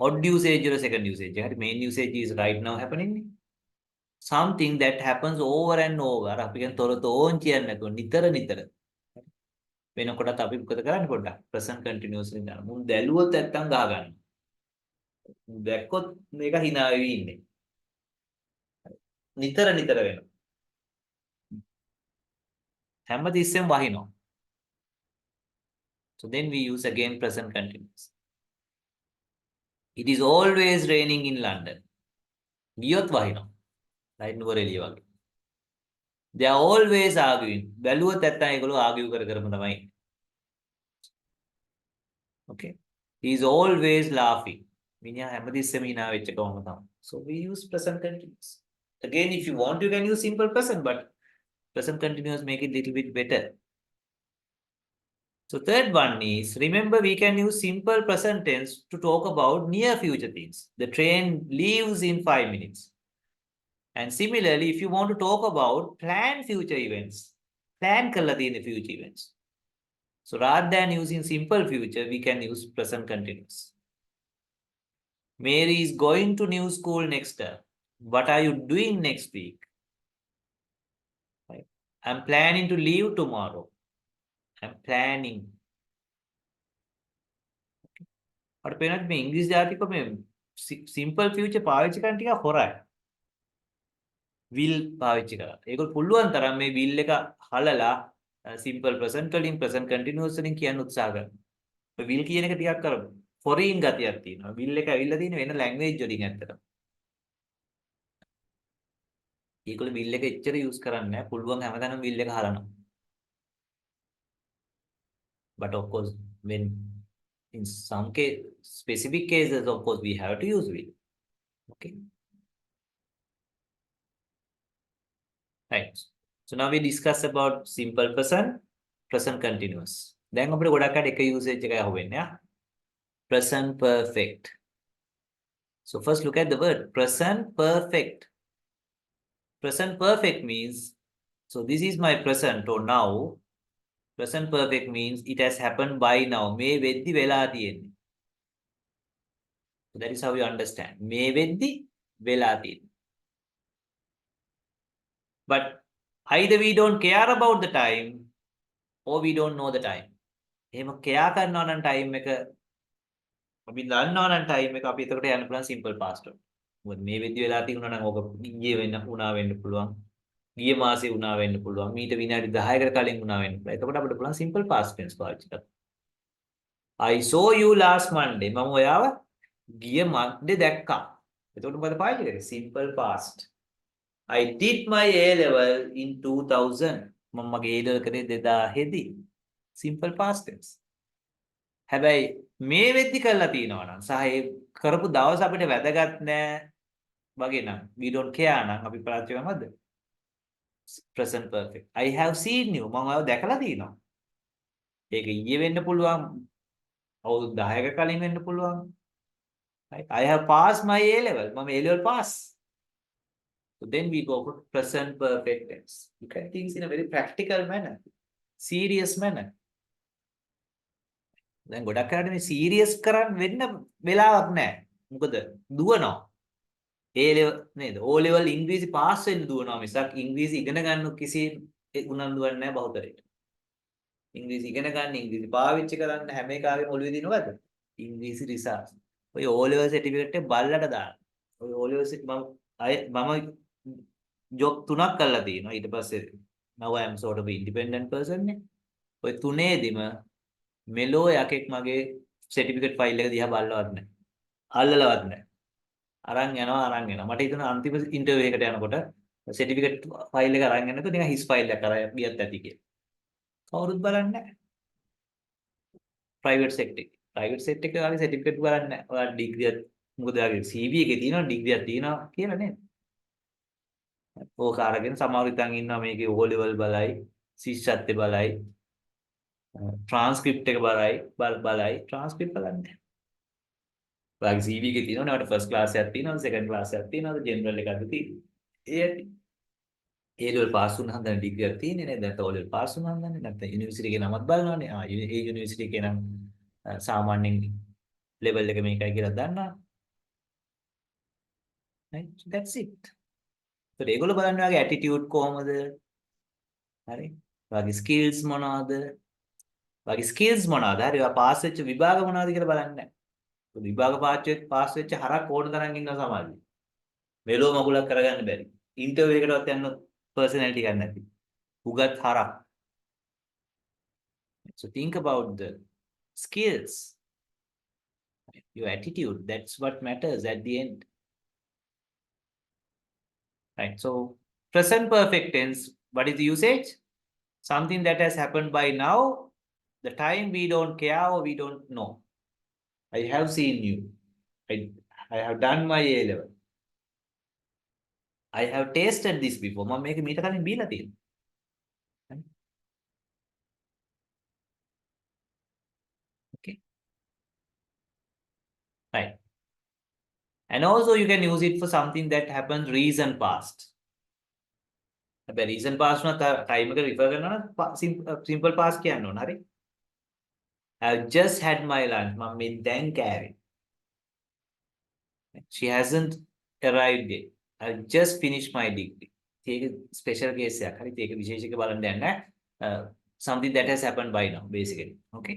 odd usage or second usage. Main usage is right now happening. Something that happens over and over. අපි කියන තොරතෝන් කියන්නේ නැතුව නිතර. වෙනකොටත් අපි මොකද කරන්නේ පොඩ්ඩක් present continuous එකෙන් දාන්න. මුන් දැලුවොත් නැත්තම් ගහ ගන්න. දැක්කොත් මේක hina වෙවි ඉන්නේ. නිතර වෙනවා. හැමතිස්සෙම වහිනවා. So then we use again present continuous. It is always raining in London. ගියොත් වහිනවා. right නුවරඑළිය වගේ. They are always arguing. බැලුවොත් නැත්තම් ඒගොල්ලෝ argue කරම තමයි. Okay. He is always laughing. මිනිහා හැමතිස්සෙම hina වෙච්ච කවම තමයි. So we use present continuous. Again, if you want, you can use simple present, but present continuous make it little bit better. So third one is, remember we can use simple present tense to talk about near future things. The train leaves in 5 minutes. And similarly, if you want to talk about planned future events, plan කරලා තියෙන future events. So rather than using simple future, we can use present continuous. Mary is going to new school next term. What are you doing next week? Right. I'm planning to leave tomorrow. I'm planning. අර පේනත් මේ ඉංග්‍රීසි ජාතික මේ simple future පාවිච්චි කරන ටික හොරයි. will පාවිච්චි කරා. ඒගොල්ලෝ පුළුවන් තරම් මේ will එක හලලා simple present වලින් present continuous වලින් කියන්න උත්සාහ කරනවා. මේ will කියන එක ටිකක් අර foreign ගතියක් තියෙනවා. will එක ඇවිල්ලා තියෙන වෙන language වලින් ඇත්තටම. ඒගොල්ලෝ will එක එච්චර use කරන්නේ නැහැ. පුළුවන් හැමදාම will එක හලනවා. But of course, when in some case, specific cases, of course, we have to use will. Okay. Right. So now we discuss about simple present, present continuous. Then අපිට ගොඩක් අය එක usage එකයි හොවෙන්නේ ආ. Present perfect. So first look at the word present perfect. Present perfect means So this is my present or now. Present perfect means it has happened by now. මේ වෙද්දි වෙලා තියෙන්නේ. So that is how you understand. මේ වෙද්දි වෙලා තියෙන්නේ. But either we don't care about the time or we don't know the time. එහෙම care කරනවා නම් time එක අපි දන්නවා නම් time එක අපි එතකොට යන්න පුළුවන් simple past වලට. මොකද මේ වෙද්දි වෙලා තියෙනවා නම් ඕක ඊයේ වුණා වෙන්න පුළුවන්. ගිය මාසේ වුණා වෙන්න පුළුවන්. මීට විනාඩි 10කට කලින් වුණා වෙන්න පුළුවන්. එතකොට අපිට පුළුවන් simple past tense පාවිච්චි කරන්න. I saw you last Monday. මම ඔයාව ගිය Monday දැක්කා. එතකොට මොකද පාවිච්චි කරන්නේ? Simple past. I did my A level in 2000. මම මගේ A level කරේ 2000 දී. Simple past tense. හැබැයි මේ වෙද්දි කරලා තියෙනවා නම් සහ ඒ කරපු දවස් අපිට වැදගත් නෑ වගේ නම් we don't care නම් අපි පාවිච්චි කරනවද? Present perfect. I have seen you. මම ඔයාව දැකලා තියෙනවා. ඒක ඊයේ වෙන්න පුළුවන්. අවුරුදු 10ක කලින් වෙන්න පුළුවන්. Right? I have passed my A level. මම A level pass. So then we go for present perfect tense. Look at things in a very practical manner, serious manner. දැන් ගොඩක් කරන්නේ මේ serious කරන් වෙන්න වෙලාවක් නැහැ. මොකද දුවනවා. A level නේද? O level ඉංග්‍රීසි පාස් වෙන්න දුවනවා මිසක් ඉංග්‍රීසි ඉගෙන ගන්න කිසි උනන්දුවක් නැහැ බහුතරයට. ඉංග්‍රීසි ඉගෙන ගන්න ඉංග්‍රීසි පාවිච්චි කරන්න හැම එකාගේම ඔළුවේ දිනවද? ඉංග්‍රීසි රිසර්ච්. ඔය O level certificate එක බල්ලට දාන්න. ඔය O level මම ජොබ් 3ක් කරලා තියෙනවා. ඊට පස්සේ now I am sort of independent person නේ. ඔය තුනේදිම මෙලෝ යකෙක් මගේ certificate file එක දිහා බලලවත් නැහැ. අල්ලලවත් නැහැ. අරන් යනවා. මට හිතුණා අන්තිම ඉන්ටර්විව් එකට යනකොට certificate file එක අරන් යනකොට නිකන් his file එකක් අරන් ගියත් ඇති කියලා. කවුරුත් බලන්නේ නැහැ. private sector එකේ වගේ certificate බලන්නේ නැහැ. ඔයාලා degree මොකද ඔයාගේ CV එකේ තියෙනවා degree එකක් තියෙනවා කියලා නේද? ඕක අරගෙන සමහර ඉතින් ඉන්නවා මේකේ O level බලයි, ශිෂ්‍යත්ව බලයි, transcript එක බලයි, transcript බලන්නේ. ඔයාගේ CV එකේ තියෙනවා නේද first class එකක් තියෙනවා, second class එකක් තියෙනවා, general එකක්ද තියෙන්නේ. ඒ A level pass වුණාම දැන් degree එකක් තියෙන්නේ නේද? නැත්නම් O level pass වුණාම නැත්නම් university එකේ නමත් බලනවානේ. ඒ university එකේ නම් සාමාන්‍යයෙන් level එක මේකයි කියලා දන්නවා. right? So that's it. So ඒගොල්ලෝ බලන්නේ ඔයාගේ attitude කොහමද? හරි? ඔයාගේ skills මොනවද? ඔයාගේ skills මොනවද? හරි ඔයා පාස් වෙච්ච විභාග මොනවද කියලා බලන්නේ නැහැ. විභාග පාස් වෙච්ච හරක් ඕන තරම් ඉන්නවා සමාජයේ. මෙලෝ මගුලක් කරගන්න බැරි. ඉන්ටර්විව් එකකටවත් යන්න personality ගන්න නැති. උගත් හරක්. So think about the skills. Your attitude, that's what matters at the end. Right. So present perfect tense, what is the usage? Something that has happened by now, the time we don't care or we don't know. I have seen you. I have done my A level. I have tasted this before. මම මේක මීට කලින් බීලා තියෙනවා. Okay. Right. And also you can use it for something that happened recent past. හැබැයි recent past උනත් time එක refer කරනවා නම් simple past කියන්න ඕන. හරි? I have just had my lunch. මම මේ දැන් කෑවේ. She hasn't arrived yet. I just finished my degree. ඒක special case එකක්. හරි? ඒක විශේෂ එක බලන්න යන්න නැහැ. Something that has happened by now basically. Okay.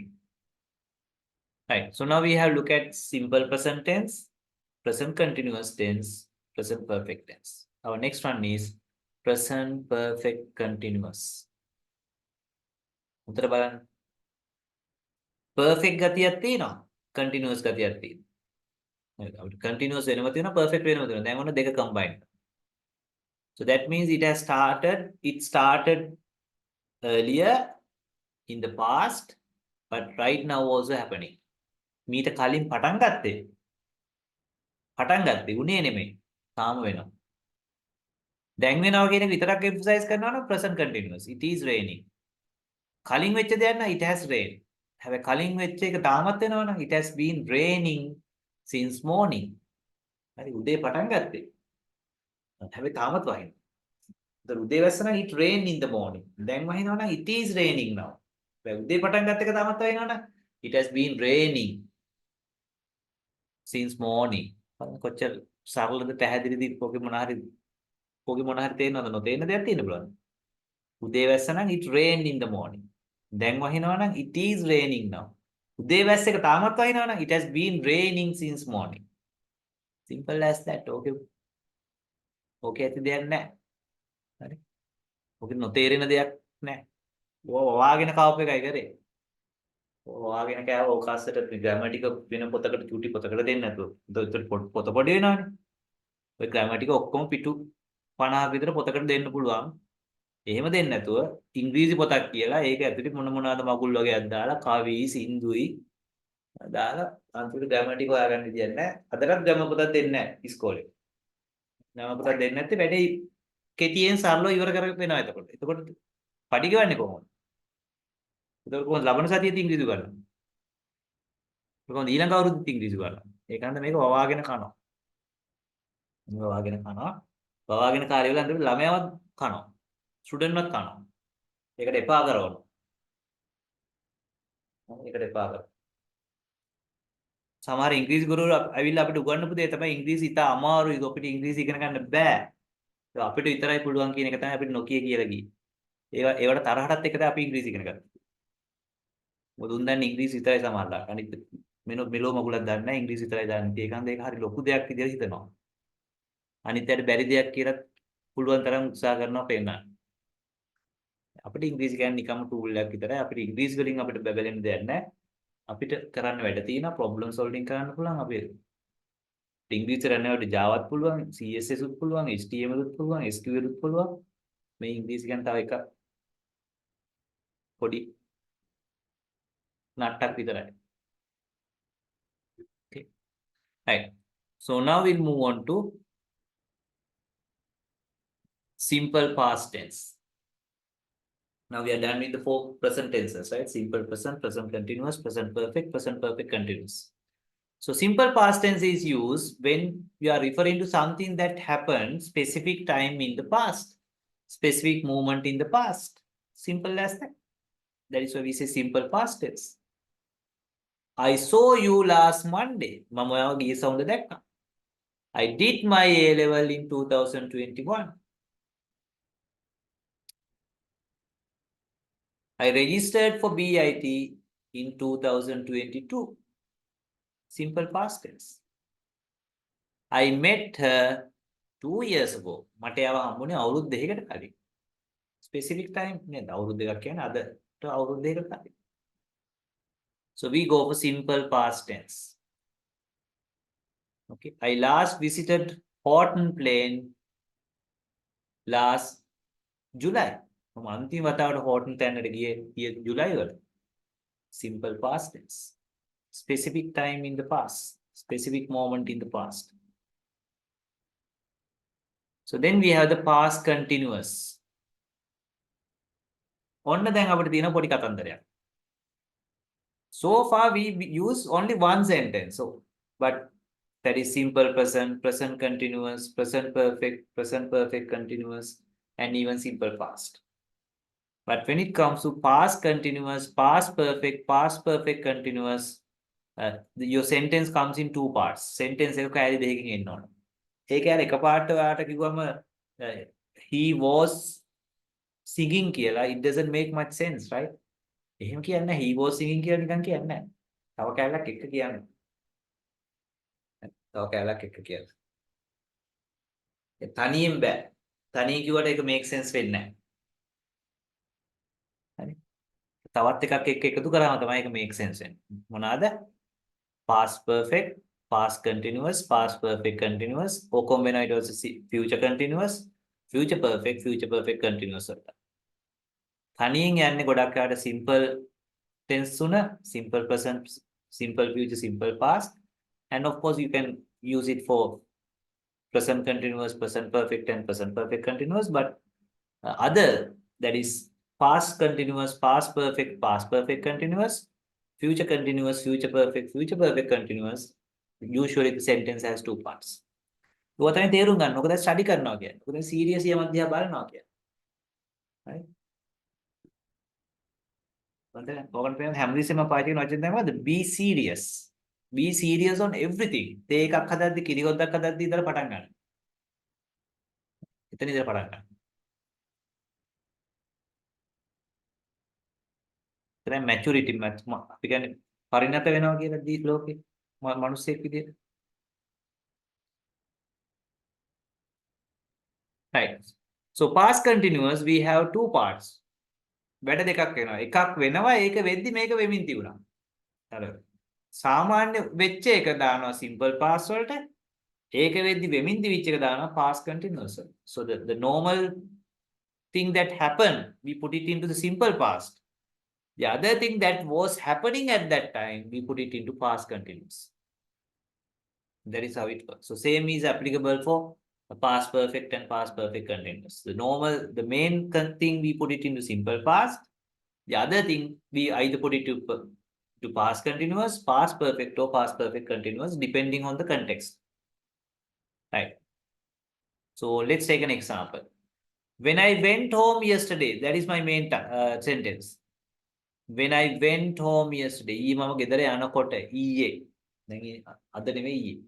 Right. So now we have look at simple present tense, present continuous tense, present perfect tense. Our next one is present perfect continuous. උත්තර බලන්න. perfect ගතියක් තියෙනවා. continuous ගතියක් තියෙනවා. continuous වෙනම තියෙනවා, perfect වෙනම තියෙනවා. දැන් ඔන්න දෙක combine. So that means it started earlier in the past, but right now also happening. මීට කලින් පටන් ගත්තේ උනේ නෙමෙයි. තාම වෙනවා. දැන් වෙනවා කියන එක විතරක් emphasize කරනවා නම් present continuous. It is raining. කලින් වෙච්ච දෙයක් නම් it has rained. හැබැයි කලින් වෙච්ච එක තාමත් වෙනවා නම් it has been raining since morning. හරි උදේ පටන් ගත්තේ. හැබැයි තාමත් වහිනවා. The උදේ වැස්ස නම් it rained in the morning. දැන් වහිනවා නම් it is raining now. දැන් උදේ පටන් ගත්ත එක තාමත් වහිනවා නම් it has been raining since morning. කොච්චර සරලද පැහැදිලිද පොගේ මොන හරි තේරෙනවද නොතේරෙන දෙයක් තියෙන්න පුළුවන්. උදේ වැස්ස නම් it rained in the morning. දැන් වහිනවා නම් it is raining now. උදේ වැස්ස එක තාමත් වහිනවා නම් it has been raining since morning. Simple as that. Okay. Okay ඇති දෙයක් නැහැ. හරි. ඔකේ නොතේරෙන දෙයක් නැහැ. ඔය වාගෙන කවප් එකයි කරේ. වාගෙන කෑව ඕකාසට ග්‍රැමටික වෙන පොතකට චුටි පොතකට දෙන්න නැතුව. ඒත් පොත පොඩි වෙනවනේ. ඔය ග්‍රැමටික ඔක්කොම පිටු 50ක විතර පොතකට දෙන්න පුළුවන්. එහෙම දෙන්නේ නැතුව ඉංග්‍රීසි පොතක් කියලා ඒක ඇතුලේ මොනවාද මගුල් වගේක් දාලා කවි සින්දුයි දාලා අන්තිමට ග්‍රැමටික හොයාගන්න විදියක් නැහැ. අදටත් ග්‍රැමර් පොතක් දෙන්නේ නැහැ ඉස්කෝලේ. ග්‍රැමර් පොතක් දෙන්නේ නැත්නම් වැඩේ කෙටියෙන් සරලව ඉවර කරගෙන වෙනවා එතකොට. එතකොට පඩි ගවන්නේ කොහොමද? එතකොට කොහොමද ලබන සතියේදී ඉංග්‍රීසි ගන්න? කොහොමද ඊළඟ අවුරුද්දේ ඉංග්‍රීසි ගන්න? ඒකන්ද මේක වවාගෙන කනවා. මේක වවාගෙන කනවා. වවාගෙන කාර්ය වල අන්තිමට ළමයාවත් කනවා. ස්ටුඩන්ට්වත් කනවා. ඒකට එපා කරවනවා. ඒකට එපා කරනවා. සමහර ඉංග්‍රීසි ගුරුවරු ඇවිල්ලා අපිට උගන්වපු දේ තමයි ඉංග්‍රීසි ඉතා අමාරුයි. අපිට ඉංග්‍රීසි ඉගෙන ගන්න බෑ. ඒක අපිට විතරයි පුළුවන් කියන එක තමයි අපිට නොකිය කියලා ගියේ. ඒවට තරහටත් එක තමයි අපි ඉංග්‍රීසි ඉගෙන ගත්තේ. මොකද උන් දන්නේ ඉංග්‍රීසි විතරයි සමහරලා. අනිත් මෙලෝ මගුලක් දන්නේ නැහැ ඉංග්‍රීසි විතරයි දන්නේ. ඒකන්ද ඒක හරි ලොකු දෙයක් විදියට හිතනවා. අනිත් ඇයට බැරි දෙයක් කියලා පුළුවන් තරම් උත්සාහ කරනවා පේනවා. අපිට ඉංග්‍රීසි කියන්නේ නිකම්ම ටූල් එකක් විතරයි. අපිට ඉංග්‍රීසි වලින් අපිට බබලෙන්න දෙයක් නැහැ. අපිට කරන්න වැඩ තියෙනවා ප්‍රොබ්ලම් සෝල්විං කරන්න පුළුවන්. අපි ඉංග්‍රීසි කරන්නවට Javaත් පුළුවන්, CSS උත් පුළුවන්, HTML උත් පුළුවන්, SQL උත් පුළුවන්. මේ ඉංග්‍රීසි ගැන තව එක පොඩි නට්ටක් විතරයි. Okay. Right. So now we'll move on to simple past tense. Now we are done with the 4 present tenses, right? Simple present, present continuous, present perfect continuous. So simple past tense is used when you are referring to something that happened specific time in the past, specific moment in the past. Simple as that. That is why we say simple past tense. I saw you last Monday. මම ඔයාව ගිය සවුන්ද දැක්කා. I did my A level in 2021. I registered for BIT in 2022. Simple past tense. I met her 2 years ago. මට එයාව හම්බුනේ අවුරුදු 2කට කලින්. Specific time නේද? අවුරුදු 2ක් කියන්නේ අදට අවුරුදු 2කට කලින්. So we go for simple past tense. Okay. I last visited Horton Plain last July. මම අන්තිම වතාවට Horton තැන්නට ගියේ ජුලයි වල. Simple past tense. Specific time in the past. Specific moment in the past. So then we have the past continuous. ඔන්න දැන් අපිට තියෙන පොඩි කතන්දරයක්. So far we use only one sentence. So, but that is simple present, present continuous, present perfect continuous, and even simple past. But when it comes to past continuous, past perfect continuous, your sentence comes in 2 parts. Sentence එක කැලි දෙකකින් එන්න ඕන. ඒක ඇර එකපාරට ඔයාලට කිව්වම he was singing කියලා it doesn't make much sense, right? එහෙම කියන්නේ he was singing කියලා නිකන් කියන්නේ නැහැ. තව කැලලක් එක්ක කියන්නේ. තව කැලලක් එක්ක කියන්නේ. ඒ තනියෙන් බෑ. තනියෙන් කිව්වට ඒක make sense වෙන්නේ නැහැ. හරි. තවත් එකක් එක්ක එකතු කරාම තමයි ඒක make sense වෙන්නේ. මොනවාද? Past perfect, past continuous, past perfect continuous, ඔක්කොම වෙනවා ඊට පස්සේ future continuous, future perfect continuous වලට. තනියෙන් යන්නේ ගොඩක් ආට simple tense තුන, simple present, simple future, simple past, and of course you can use it for present continuous, present perfect, and present perfect continuous, but other, that is past continuous, past perfect continuous, future continuous, future perfect continuous. Usually the sentence has 2 parts. ඔය තමයි තේරුම් ගන්න. ඔක දැන් study කරනවා කියන්නේ. ඔක දැන් සීරියස් යම අධ්‍යා බලනවා කියන්නේ. right? Be serious. Be serious on everything. තේ එකක් හදද්දි කිරිගොද්දක් හදද්දි ඉඳලා පටන් ගන්න. එතන ඉඳලා පටන් ගන්න. එතන maturity අපි කියන්නේ පරිණත වෙනවා කියන දී ලෝකේ මිනිස්සෙක් විදියට. Right. So past continuous we have two parts. වැඩ දෙකක් වෙනවා. එකක් වෙනවා ඒක වෙද්දි මේක වෙමින් තිබුණා. අර සාමාන්‍ය වෙච්ච එක දානවා simple past වලට. ඒක වෙද්දි වෙමින් තිබිච්ච එක දානවා past continuous. So the normal thing that happened we put it into the simple past. The other thing that was happening at that time we put it into past continuous. That is how it works. So same is applicable for the past perfect and past perfect continuous. The main thing we put it into simple past. The other thing we either put it to past continuous, past perfect or past perfect continuous depending on the context. Right. So let's take an example. When I went home yesterday, that is my main sentence. When I went home yesterday, ඊ මම ගෙදර යනකොට ඊයේ. දැන් අද නෙවෙයි ඊයේ.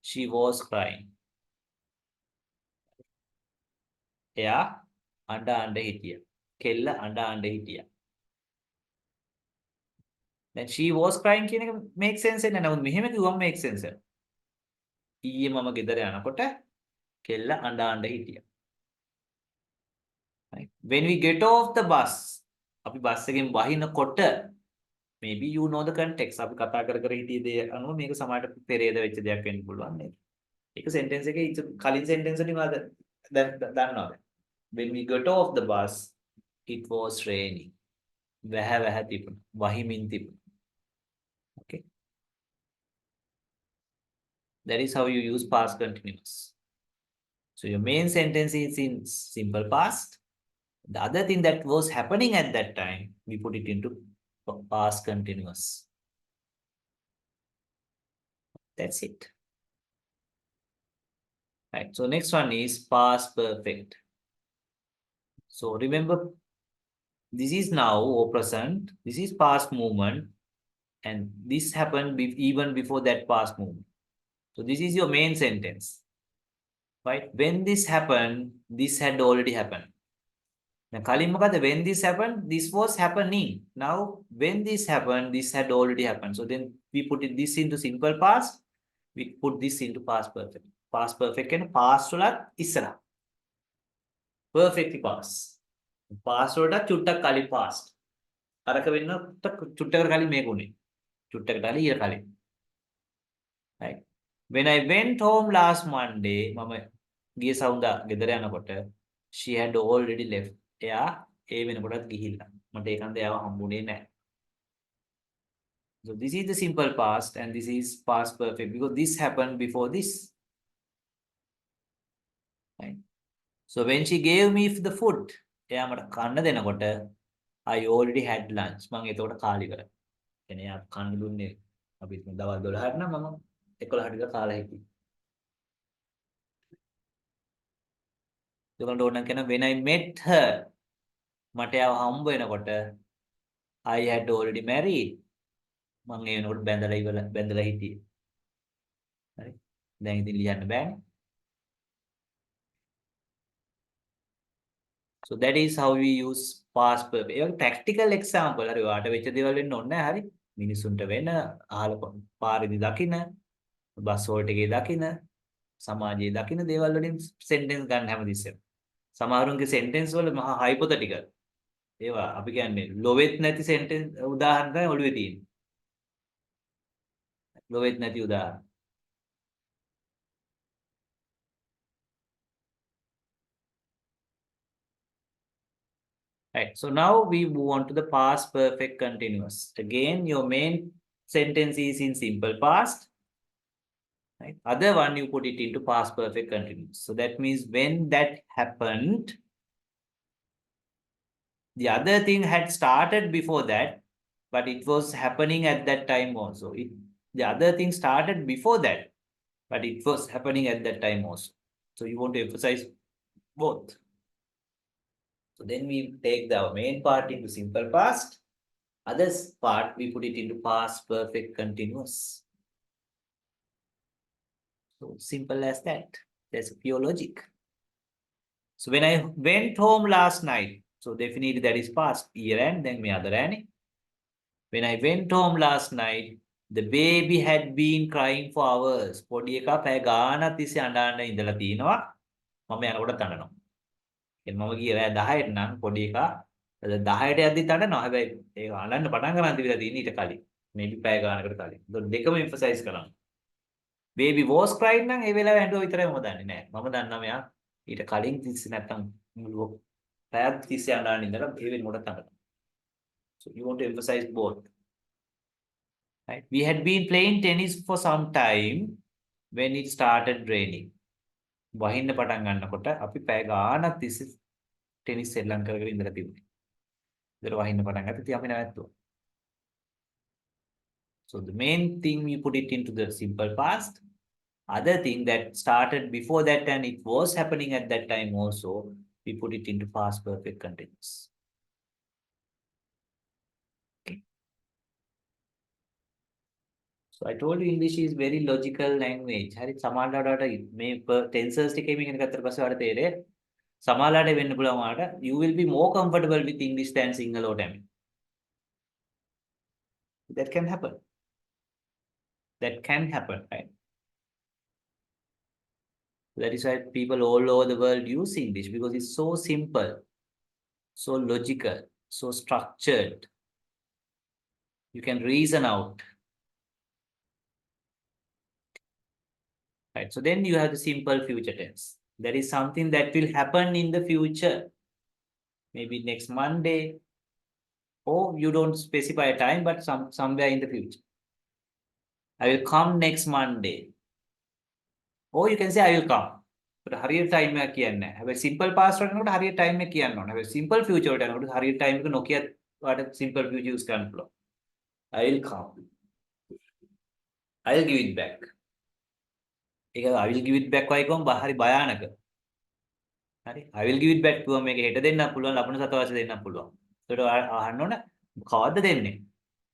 She was crying. එයා අඬ අඬ හිටියා. කෙල්ල අඬ අඬ හිටියා. Then she was crying කියන එක make sense එක නෑ. මෙහෙම කිව්වම make sense එක. ඊයේ මම ගෙදර යනකොට කෙල්ල අඬ අඬ හිටියා. Right? When we get off the bus, අපි බස් එකෙන් වහිනකොට maybe you know the context. අපි කතා කර කර හිටියේ දේ අනුව මේක සමහරට පෙරේද වෙච්ච දෙයක් වෙන්න පුළුවන් නේද? ඒක sentence එකේ කලින් sentence වලින් දන්නවද? When we got off the bus, it was raining. වැහ තිබුණා. වහිමින් තිබුණා. Okay. That is how you use past continuous. So your main sentence is in simple past. The other thing that was happening at that time, we put it into past continuous. That's it. Right. So next one is past perfect. So remember, this is now or present. This is past movement. And this happened even before that past movement. So this is your main sentence. Right? When this happened, this had already happened. Now, when this happened, this was happening. Now, when this happened, this had already happened. So then we put this into simple past. We put this into past perfect. Past perfect and past වලත් ඉස්සරහ. Perfectly past. Past වලට චුට්ටක් කලින් past. අරක වෙන්න චුට්ටකට කලින් මේක උනේ. චුට්ටකට කලින් ඊට කලින්. Right? When I went home last Monday, මම ගිය සවුන්දා ගෙදර යනකොට she had already left. එයා ඒ වෙනකොටත් ගිහිල්ලා. මට ඒකන්ද එයාව හම්බුනේ නැහැ. So this is the simple past and this is past perfect because this happened before this. Right? So when she gave me the food, එයා මට කන්න දෙනකොට I already had lunch. මම එතකොට කාලි කරා. එනේ එයා කන්න දුන්නේ අපි දවල් 12ට නම් මම 11ට විතර කාලා හිටියේ. ඒකට ඕන කරන when I met her මට එයාව හම්බ වෙනකොට I had already married. මම ඒ වෙනකොට බැඳලා හිටියේ. හරි. දැන් ඉතින් ලියන්න බෑනේ. So that is how we use past perfect. ඒක practical example. හරි ඔයාට වෙච්ච දේවල් වෙන්න ඕනේ නැහැ. හරි. මිනිසුන්ට වෙන අහල පාරේදී දකින්න, බස් හෝල්ට් එකේ දකින්න, සමාජයේ දකින්න දේවල් වලින් sentence ගන්න හැමතිස්සෙම. සමහරුන්ගේ sentence වල මහා hypothetical. ඒවා අපි කියන්නේ ලොවෙත් නැති sentence උදාහරණ තමයි ඔළුවේ තියෙන්නේ. ලොවෙත් නැති උදාහරණ. Right. So now we move on to the past perfect continuous. Again, your main sentence is in simple past. Right. Other one you put it into past perfect continuous. So that means when that happened, the other thing had started before that, but it was happening at that time also. The other thing started before that, but it was happening at that time also. So you want to emphasize both. So So then we take the main part into simple past. Other part, we put it into past perfect continuous. So simple as that. That's pure logic. So when I went home last night, so definitely that is past year and then me other any. When I went home last night, the baby had been crying for hours. පොඩි එකා පැය ගානක් තිස්සේ අඬන්න ඉඳලා තිනවා. මම යනකොට තනනවා. එන් මම ගියේ රෑ 10ට නම් පොඩි එකා 10ට යද්දි තනනවා. හැබැයි ඒක අඬන්න පටන් ගන්න තිබිලා තියෙන්නේ ඊට කලින්. මේබි පැය ගානකට කලින්. ඒක දෙකම emphasize කරනවා. Baby was crying නම් ඒ වෙලාවේ ඇඬුවා විතරයි මම දන්නේ නැහැ. මම දන්නවා මෙයා ඊට කලින් තිස්සේ නැත්තම් මුළු පැයක් තිස්සේ අඬන්න ඉඳලා ඒ වෙනකොට තනනවා. So you want to emphasize both. Right? We had been playing tennis for some time when it started raining. වහින්න පටන් ගන්නකොට අපි පැය ගානක් තිස්සේ ටෙනිස් සෙල්ලම් කරගෙන ඉඳලා තිබුණේ. ඒතර වහින්න පටන් ගත්තා. ඉතින් අපි නැවැත්තුවා. So the main thing we put it into the simple past. Other thing that started before that and it was happening at that time also, we put it into past perfect continuous. Okay. So I told you English is very logical language. හරි සමහරවිට මේ tensors ටිකේ මේක ගත්තට පස්සේ ඔයාලට තේරෙයි සමහරවිට වෙන්න පුළුවන් ඔයාලට you will be more comfortable with English than Sinhala or Tamil. That can happen. That can happen, right? That is why people all over the world use English because it's so simple, so logical, so structured. You can reason out. Right. So then you have the simple future tense. That is something that will happen in the future. Maybe next Monday. Or you don't specify a time, but somewhere in the future. I will come next Monday. Or you can say I will come. But hurried time එක කියන්නේ නැහැ. හැබැයි simple past වලට hurried time එක කියන්න ඕනේ. හැබැයි simple future වලට යනකොට hurried time එක නොකිය වාට simple future use කරන්න පුළුවන්. I will come. I will give it back. ඒක I will give it back වයි කොම් හරි භයානක. හරි. I will give it back කිව්වම මේක හෙට දෙන්නත් පුළුවන්, ලබන සතවර්ෂ දෙන්නත් පුළුවන්. ඒකට අහන්න ඕන කවද්ද දෙන්නේ?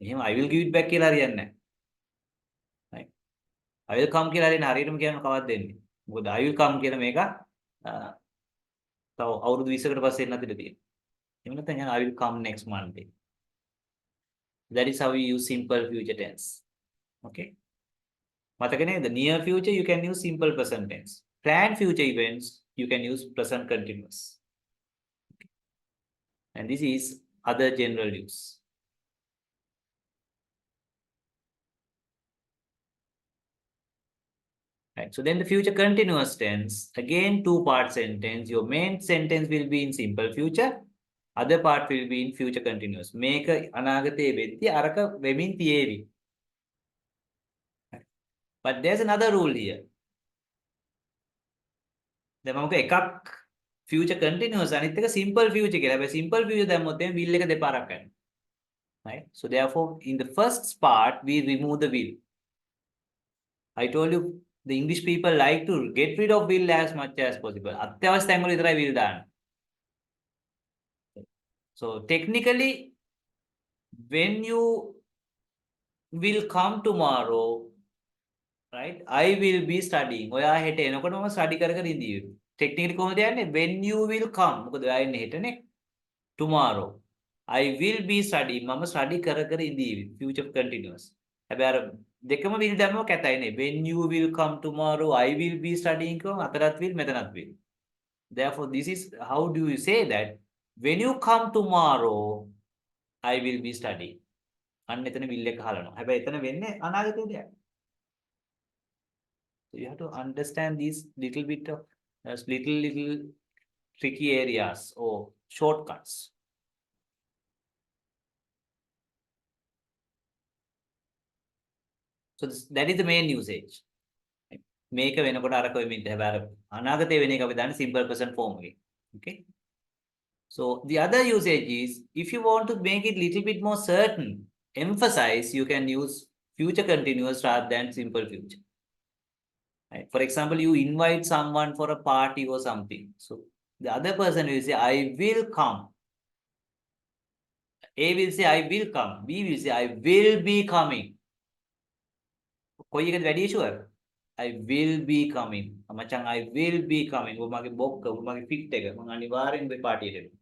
එහෙම I will give it back කියලා හරියන්නේ නැහැ. right? I will come කියලා හරියන්නේ හරියටම කියන්න කවද්ද දෙන්නේ? මොකද I will come කියන මේක තව අවුරුදු 20කට පස්සේ එන්නත් ඉඩ තියෙනවා. එහෙම නැත්නම් I will come next Monday. That is how we use simple future tense. Okay? මතක නේද? Near future you can use simple present tense. Planned future events you can use present continuous. Okay? And this is other general use. Right. So then the future continuous tense, again two-part sentence. Your main sentence will be in simple future. Other part will be in future continuous. මේක අනාගතයේ වෙද්දී අරක වෙමින් තියේවි. But there's another rule here. දැන් මම එකක් future continuous අනිත් එක simple future කියලා. හැබැයි simple future දැම්මොත් එම් will එක දෙපාරක් ගන්න. Right? So therefore in the first part we remove the will. I told you the English people like to get rid of will as much as possible. අත්‍යවශ්‍ය තැන් වල විතරයි will දාන්න. So technically when you will come tomorrow, right? I will be studying. ඔයා හෙට එනකොට මම study කර කර ඉඳී. Technically කොහොමද යන්නේ? When you will come. මොකද ඔයා එන්නේ හෙටනේ. Tomorrow. I will be studying. මම study කර කර ඉඳී. Future continuous. හැබැයි අර දෙකම will දැම්මම කැතයි නේ. When you will come tomorrow, I will be studying කොහොම අතරත් will මෙතනත් will. Therefore this is how do you say that? When you come tomorrow, I will be studying. අන්න එතන will එක හලනවා. හැබැයි එතන වෙන්නේ අනාගතේ දෙයක්. So you have to understand these little bit of little tricky areas or shortcuts. So that is the main usage. මේක වෙනකොට අරක වෙමින් හැබැයි අර අනාගතේ වෙන එක අපි දාන්නේ simple present form එකේ. Okay? So the other usage is if you want to make it little bit more certain, emphasize, you can use future continuous rather than simple future. Right? For example, you invite someone for a party or something. So The other person will say, I will come. A will say, I will come. B will say, I will be coming. කොයි එකද වැඩි sure? I will be coming. මචං I will be coming. ඔබ මගේ බොක්ක, ඔබ මගේ fit එක. මම අනිවාර්යෙන් ඔබේ පාටියට එනවා.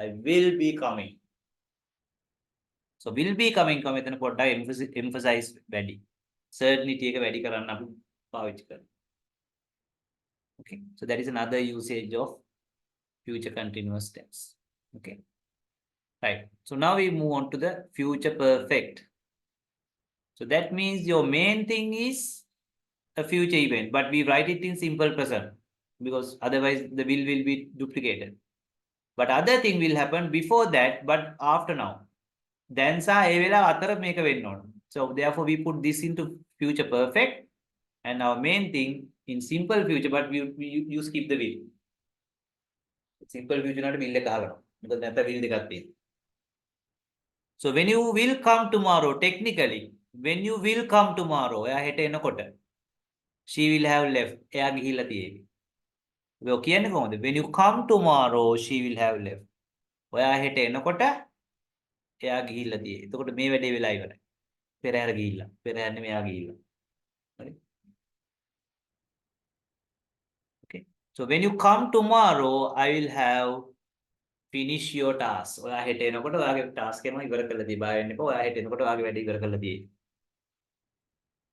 I will be coming. So will be coming කම එතන පොඩ්ඩක් emphasize වැඩි. Certainty එක වැඩි කරන්න අපි පාවිච්චි කරනවා. Okay. So that is another usage of future continuous tense. Okay. Right. So now we move on to the future perfect. So that means your main thing is a future event, but we write it in simple present because otherwise the will be duplicated. But other thing will happen before that, but after now. Then sa e vela atara meka wenna on. So therefore we put this into future perfect, and our main thing in simple future, but you skip the will. Simple future not will එක අහගනවා. because නැත්නම් will දෙකක් තියෙනවා. So when you will come tomorrow, technically when you will come tomorrow, එයා හෙට එනකොට she will have left. එයා ගිහිල්ලා තියෙවි. ඔය කියන්නේ කොහොමද? When you come tomorrow, she will have left. ඔයා හෙට එනකොට එයා ගිහිල්ලා තියෙවි. එතකොට මේ වැඩේ වෙලා ඉවරයි. පෙරහැර ගිහිල්ලා. පෙරහැරනේ මෙයා ගිහිල්ලා. හරි? Okay. So when you come tomorrow, I will have finish your task. ඔයා හෙට එනකොට ඔයාගේ task එක ඉවර කරලා තියෙයි. බය වෙන්න එපා. ඔයා හෙට එනකොට ඔයාගේ වැඩේ ඉවර කරලා තියෙයි.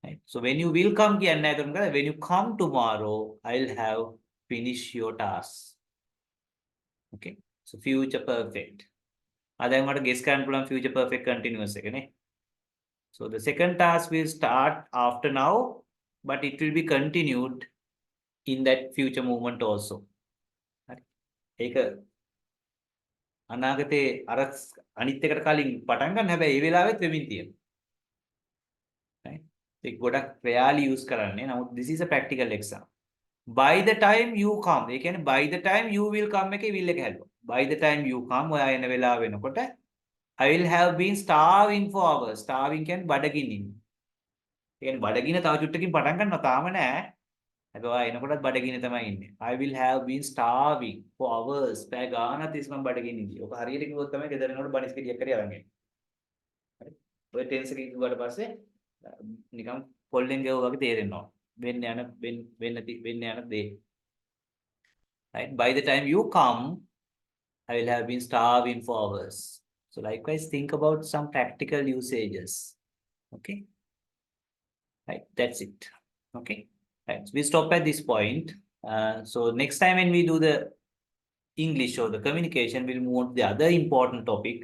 Right? So when you will come කියන්නේ එතන මොකද? When you come tomorrow, I'll have finish your task. Okay. So future perfect. දැන් මට guess කරන්න පුළුවන් future perfect continuous එක නේ. So the second task will start after now, but it will be continued in that future moment also. හරි. ඒක අනාගතේ අර අනිත් එකට කලින් පටන් ගන්න හැබැයි ඒ වෙලාවෙත් වෙමින් තියෙනවා. Right? ඒක ගොඩක් rarely use කරන්නේ. නමුත් this is a practical exam. By the time you come, ඒ කියන්නේ by the time you will come එකේ will එක හැදුවා. By the time you come, ඔයා එන වෙලාව වෙනකොට I will have been starving for hours. Starving කියන්නේ බඩගින්න ඉන්නේ. ඒ කියන්නේ බඩගින්න තව චුට්ටකින් පටන් ගන්නවා තාම නෑ. හැබැයි ඔයා එනකොටත් බඩගින්න තමයි ඉන්නේ. I will have been starving for hours. පැය ගානක් තිස්සේ මම බඩගින්න ඉන්නේ. ඔක හරියට කිව්වොත් තමයි ගෙදර එනකොට බනිස් කෙලියක් කරේ අරන් එන්නේ. හරි. ඔය ටෙන්ස් එක කිව්වට පස්සේ නිකන් පොල්ලෙන් ගියවා වගේ තේරෙනවා. වෙන්න යන දේ. Right? By the time you come, I will have been starving for hours. So likewise, think about some practical usages. Okay. Right. That's it. Okay. Right. So we stop at this point. So next time when we do the English or the communication, we'll move on to the other important topic.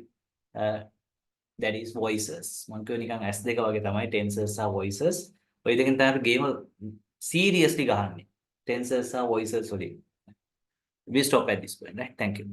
That is voices. මම කියව නිකන් S2 වගේ තමයි tenses සහ voices. ඔය දෙකෙන් තමයි ගේම seriously ගහන්නේ. Tenses සහ voices වලින්. We stop at this point, right? Thank you.